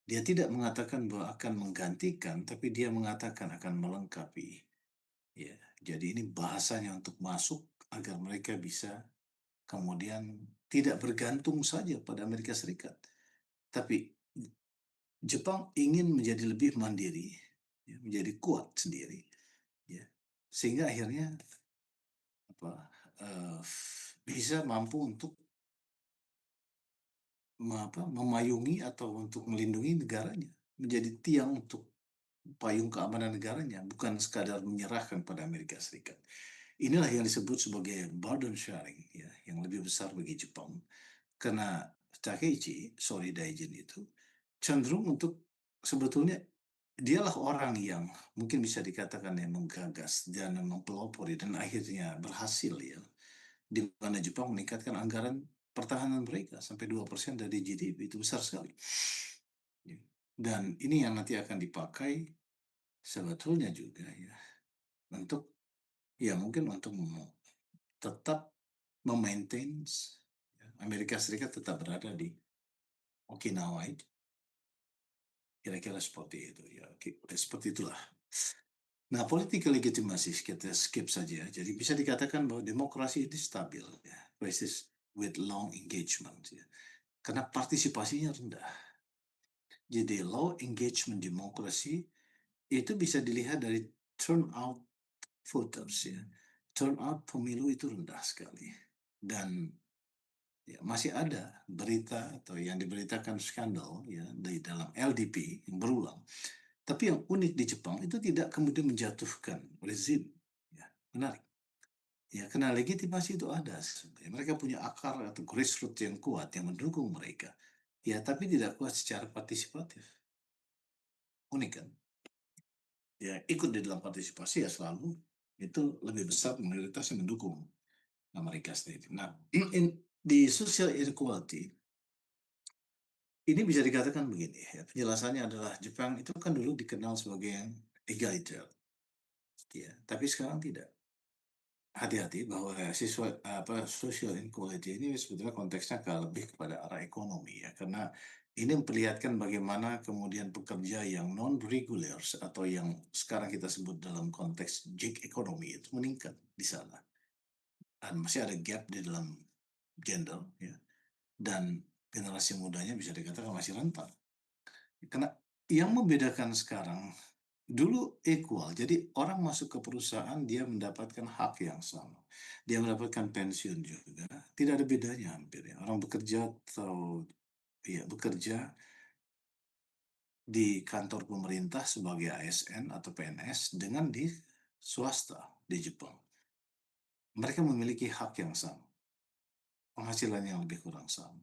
Dia tidak mengatakan bahwa akan menggantikan, tapi dia mengatakan akan melengkapi. Ya, jadi ini bahasanya untuk masuk agar mereka bisa kemudian tidak bergantung saja pada Amerika Serikat. Tapi Jepang ingin menjadi lebih mandiri, ya, menjadi kuat sendiri, ya, sehingga akhirnya apa, uh, bisa mampu untuk memayungi atau untuk melindungi negaranya, menjadi tiang untuk payung keamanan negaranya, bukan sekadar menyerahkan pada Amerika Serikat. Inilah yang disebut sebagai burden sharing, ya, yang lebih besar bagi Jepang. Karena Takeichi, sorry Daijin itu, cenderung untuk sebetulnya dialah orang yang mungkin bisa dikatakan yang menggagas dan mempelopori dan akhirnya berhasil ya di mana Jepang meningkatkan anggaran pertahanan mereka sampai 2% dari GDP, itu besar sekali. Ya. Dan ini yang nanti akan dipakai sebetulnya juga ya untuk ya mungkin untuk tetap memaintain ya, Amerika Serikat tetap berada di Okinawa itu. Kira-kira seperti itu ya. Seperti itulah. Nah, political legitimacy kita skip saja. Jadi bisa dikatakan bahwa demokrasi ini stabil ya. Crisis with long engagement ya. Karena partisipasinya rendah. Jadi low engagement demokrasi itu bisa dilihat dari turnout voters ya. Turnout pemilu itu rendah sekali. Dan ya, masih ada berita atau yang diberitakan skandal ya di dalam LDP yang berulang. Tapi yang unik di Jepang itu tidak kemudian menjatuhkan rezim. Ya, menarik. Ya, karena legitimasi itu ada. Mereka punya akar atau grassroots yang kuat yang mendukung mereka. Ya, tapi tidak kuat secara partisipatif. Unik kan? Ya, ikut di dalam partisipasi ya selalu itu lebih besar mayoritas yang mendukung Amerika sendiri. Nah, di social inequality ini bisa dikatakan begini ya, penjelasannya adalah Jepang itu kan dulu dikenal sebagai yang egaliter, ya, tapi sekarang tidak. Hati-hati bahwa siswa social inequality ini sebetulnya konteksnya lebih kepada arah ekonomi ya, karena ini memperlihatkan bagaimana kemudian pekerja yang non reguler atau yang sekarang kita sebut dalam konteks gig economy itu meningkat di sana, dan masih ada gap di dalam gender ya, dan generasi mudanya bisa dikatakan masih rentan. Karena yang membedakan sekarang Dulu equal, jadi orang masuk ke perusahaan dia mendapatkan hak yang sama. Dia mendapatkan pensiun juga, tidak ada bedanya hampir ya. Orang bekerja atau ya bekerja di kantor pemerintah sebagai ASN atau PNS dengan di swasta di Jepang. Mereka memiliki hak yang sama, penghasilan yang lebih kurang sama.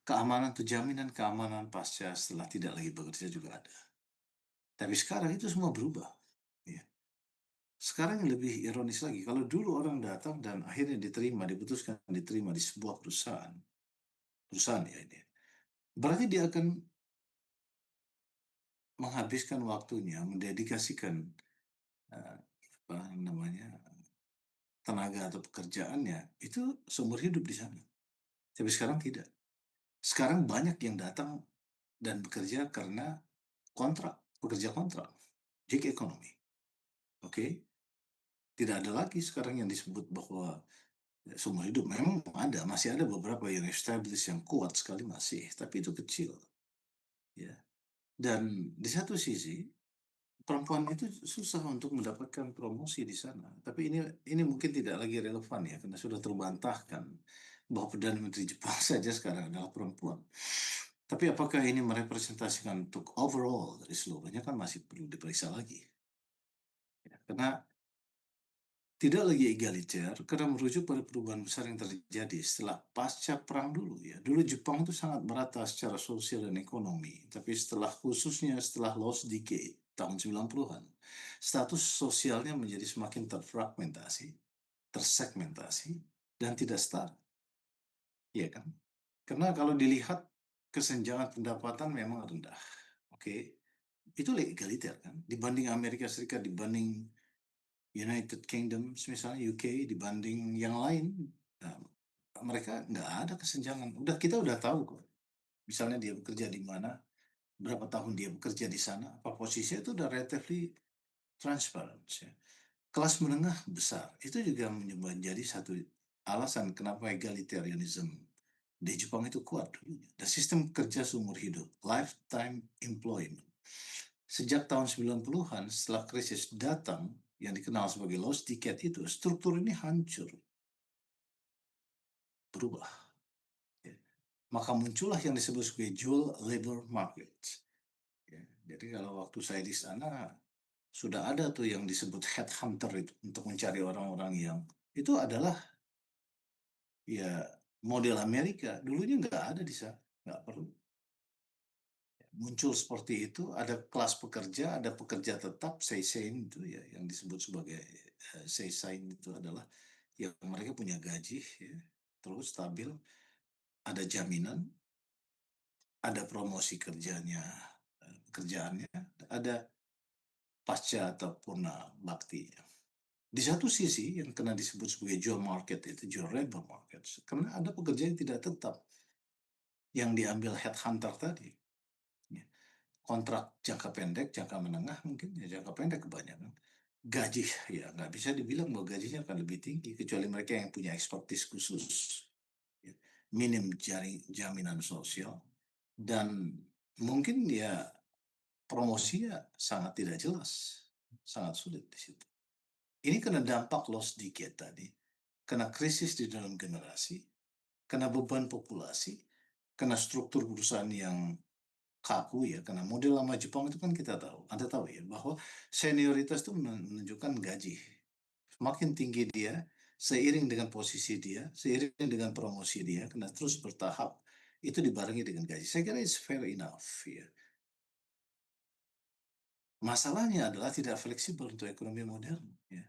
Keamanan atau jaminan keamanan pasca setelah tidak lagi bekerja juga ada. Tapi sekarang itu semua berubah. Ya. Sekarang yang lebih ironis lagi, kalau dulu orang datang dan akhirnya diterima, diputuskan diterima di sebuah perusahaan, perusahaan ya ini, berarti dia akan menghabiskan waktunya, mendedikasikan eh, apa namanya tenaga atau pekerjaannya itu seumur hidup di sana. Tapi sekarang tidak. Sekarang banyak yang datang dan bekerja karena kontrak, pekerja kontrak, gig economy. Oke, okay? Tidak ada lagi sekarang yang disebut bahwa ya, seumur hidup. Memang ada, masih ada beberapa yang established yang kuat sekali masih, tapi itu kecil, ya. Dan di satu sisi perempuan itu susah untuk mendapatkan promosi di sana. Tapi ini mungkin tidak lagi relevan ya, karena sudah terbantahkan bahwa Perdana Menteri Jepang saja sekarang adalah perempuan. Tapi apakah ini merepresentasikan untuk overall dari seluruhnya kan masih perlu diperiksa lagi. Ya, karena tidak lagi egaliter karena merujuk pada perubahan besar yang terjadi setelah pasca perang dulu ya. Dulu Jepang itu sangat merata secara sosial dan ekonomi, tapi khususnya setelah Lost Decade tahun 90-an, status sosialnya menjadi semakin terfragmentasi, tersegmentasi, dan tidak setara, ya kan? Karena kalau dilihat kesenjangan pendapatan memang rendah, oke? Itu egaliter kan? Dibanding Amerika Serikat, dibanding United Kingdom, misalnya UK, dibanding yang lain, nah, mereka nggak ada kesenjangan. Kita udah tahu kok. Misalnya dia bekerja di mana, berapa tahun dia bekerja di sana, apa posisinya itu udah relatively transparent. Ya. Kelas menengah besar itu juga menjadi satu alasan kenapa egalitarianism di Jepang itu kuat dulunya. Dan sistem kerja seumur hidup, lifetime employment. Sejak tahun 90-an, setelah krisis datang, yang dikenal sebagai lost ticket itu, struktur ini hancur, berubah. Ya. Maka muncullah yang disebut sebagai dual labor market. Ya. Jadi kalau waktu saya di sana, sudah ada tuh yang disebut headhunter itu untuk mencari orang-orang yang itu adalah ya model Amerika. Dulunya nggak ada di sana, nggak perlu. Muncul seperti itu, ada kelas pekerja, ada pekerja tetap, seisein itu ya, yang disebut sebagai seisein itu adalah yang mereka punya gaji, ya, terus stabil, ada jaminan, ada promosi kerjanya, kerjaannya, ada pasca ataupun bakti. Di satu sisi yang kena disebut sebagai job market itu job labor market, karena ada pekerja yang tidak tetap yang diambil headhunter tadi. Ya. Kontrak jangka pendek, jangka menengah mungkin ya jangka pendek kebanyakan. Gaji ya nggak bisa dibilang bahwa gajinya akan lebih tinggi kecuali mereka yang punya ekspertis khusus. Ya. Minim jaminan sosial dan mungkin ya promosinya sangat tidak jelas, sangat sulit di situ. Ini kena dampak loss dikit tadi, kena krisis di dalam generasi, kena beban populasi, kena struktur perusahaan yang kaku ya, karena model lama Jepang itu kan kita tahu, Anda tahu ya, bahwa senioritas itu menunjukkan gaji. Semakin tinggi dia, seiring dengan posisi dia, seiring dengan promosi dia, karena terus bertahap, itu dibarengi dengan gaji. Saya kira it's fair enough ya. Masalahnya adalah tidak fleksibel untuk ekonomi modern. Ya.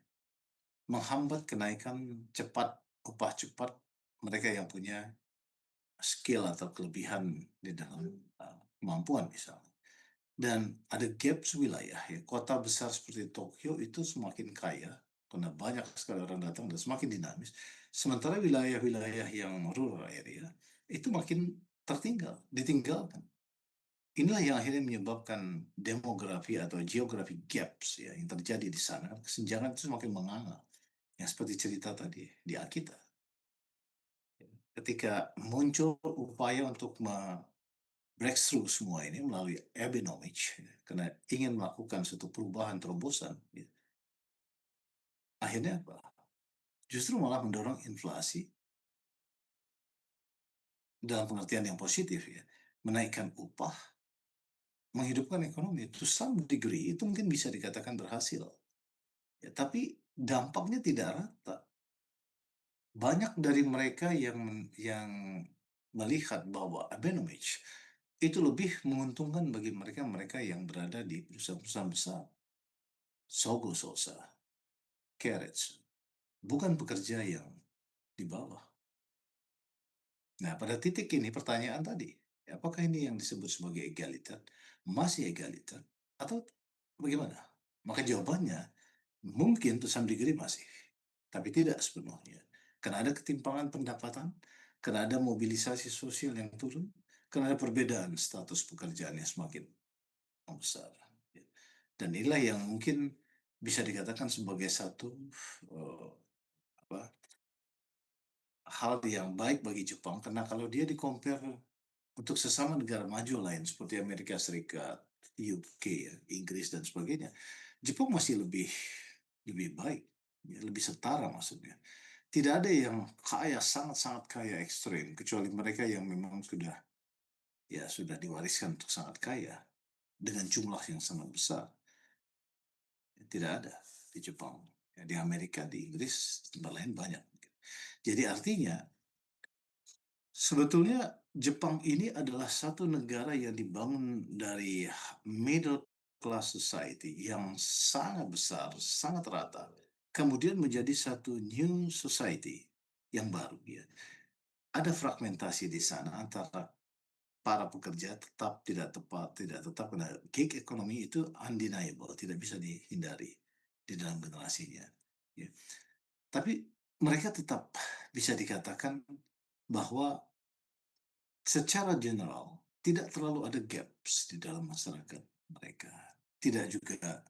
Menghambat kenaikan cepat, upah cepat mereka yang punya skill atau kelebihan di dalam kemampuan misalnya. Dan ada gaps wilayah ya. Kota besar seperti Tokyo itu semakin kaya karena banyak sekali orang datang dan semakin dinamis. Sementara wilayah-wilayah yang rural area itu makin tertinggal, ditinggalkan. Inilah yang akhirnya menyebabkan demografi atau geografi gaps ya yang terjadi di sana. Kesenjangan itu semakin menganga. Yang seperti cerita tadi di Akita. Ketika muncul upaya untuk breakthrough semua ini melalui Abenomics, ya, karena ingin melakukan suatu perubahan terobosan, ya, akhirnya apa? Justru malah mendorong inflasi dalam pengertian yang positif ya, menaikkan upah, menghidupkan ekonomi to some degree itu mungkin bisa dikatakan berhasil. Ya, tapi dampaknya tidak rata. Banyak dari mereka yang melihat bahwa Abenomics itu lebih menguntungkan bagi mereka-mereka yang berada di perusahaan-perusahaan besar, Sogo Sosa, Carrots, bukan pekerja yang di bawah. Nah, pada titik ini pertanyaan tadi, apakah ini yang disebut sebagai egaliter? Masih egaliter? Atau bagaimana? Maka jawabannya mungkin to some degree masih, tapi tidak sepenuhnya. Karena ada ketimpangan pendapatan, karena ada mobilisasi sosial yang turun, karena ada perbedaan status pekerjaan yang semakin membesar. Ya. Dan inilah yang mungkin bisa dikatakan sebagai satu uh, apa, hal yang baik bagi Jepang, karena kalau dia di-compare untuk sesama negara maju lain seperti Amerika Serikat, UK, ya, Inggris dan sebagainya, Jepang masih lebih lebih baik, ya, lebih setara maksudnya. Tidak ada yang kaya, sangat-sangat kaya ekstrim, kecuali mereka yang memang sudah diwariskan untuk sangat kaya dengan jumlah yang sangat besar. Tidak ada di Jepang. Ya, di Amerika, di Inggris, tempat lain banyak. Jadi artinya sebetulnya Jepang ini adalah satu negara yang dibangun dari middle class society yang sangat besar, sangat rata. Kemudian menjadi satu new society yang baru ya. Ada fragmentasi di sana antara para pekerja tetap tidak tetap karena gig economy itu undeniable, tidak bisa dihindari di dalam generasinya. Ya. Tapi mereka tetap bisa dikatakan bahwa secara general tidak terlalu ada gaps di dalam masyarakat mereka. Tidak juga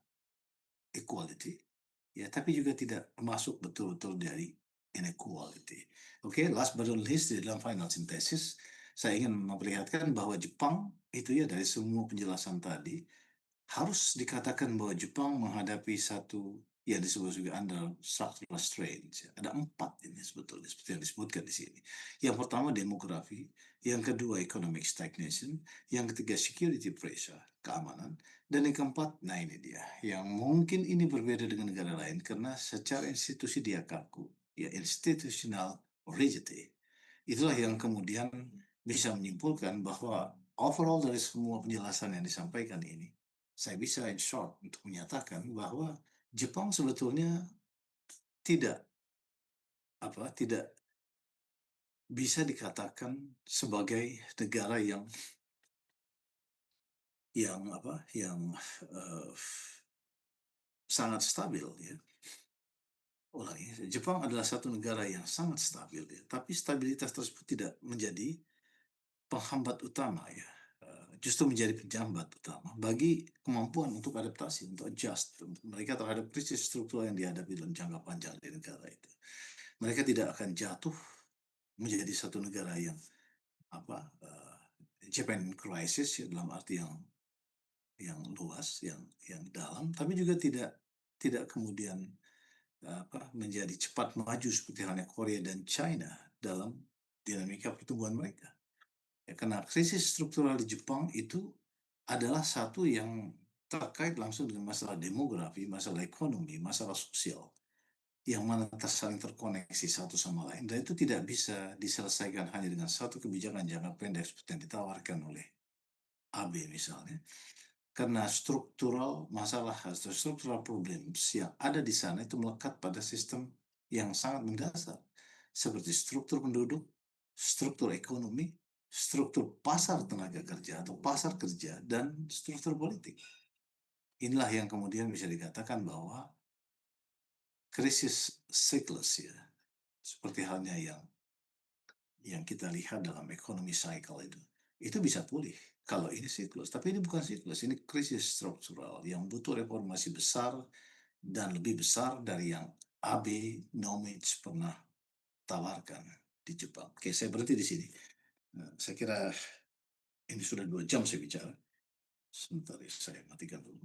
equality, ya, tapi juga tidak masuk betul-betul dari inequality. Oke, last but not least di dalam final synthesis, saya ingin memperlihatkan bahwa Jepang itu ya dari semua penjelasan tadi harus dikatakan bahwa Jepang menghadapi satu yang disebut juga under structural strains. Ada empat ini sebetulnya, seperti yang disebutkan di sini. Yang pertama demografi, yang kedua economic stagnation, yang ketiga security pressure, keamanan, dan yang keempat, nah ini dia, yang mungkin ini berbeda dengan negara lain karena secara institusi dia kaku, ya institutional rigidity. Itulah yang kemudian bisa menyimpulkan bahwa overall dari semua penjelasan yang disampaikan ini, saya bisa in short untuk menyatakan bahwa Jepang sebetulnya tidak tidak bisa dikatakan sebagai negara yang sangat stabil ya. Ulangi, Jepang adalah satu negara yang sangat stabil ya, tapi stabilitas tersebut tidak menjadi penghambat utama ya. Justru menjadi penjambat utama bagi kemampuan untuk adaptasi, untuk adjust untuk mereka terhadap krisis struktural yang dihadapi dalam jangka panjang di negara itu. Mereka tidak akan jatuh menjadi satu negara yang apa Japan crisis ya, dalam arti yang luas, yang dalam, tapi juga tidak tidak kemudian menjadi cepat maju seperti halnya Korea dan China dalam dinamika pertumbuhan mereka. Ya, karena krisis struktural di Jepang itu adalah satu yang terkait langsung dengan masalah demografi, masalah ekonomi, masalah sosial, yang mana saling terkoneksi satu sama lain, dan itu tidak bisa diselesaikan hanya dengan satu kebijakan jangka pendek seperti yang ditawarkan oleh AB misalnya, karena struktural masalah atau struktural problems yang ada di sana itu melekat pada sistem yang sangat mendasar, seperti struktur penduduk, struktur ekonomi, struktur pasar tenaga kerja atau pasar kerja, dan struktur politik. Inilah yang kemudian bisa dikatakan bahwa krisis siklus ya, seperti halnya yang kita lihat dalam ekonomi cycle itu bisa pulih kalau ini siklus. Tapi ini bukan siklus, ini krisis struktural yang butuh reformasi besar dan lebih besar dari yang Abenomics pernah tawarkan di Jepang. Oke, saya berhenti di sini. Saya kira Ini sudah 2 jam saya bicara. Sebentar ya, saya matikan dulu.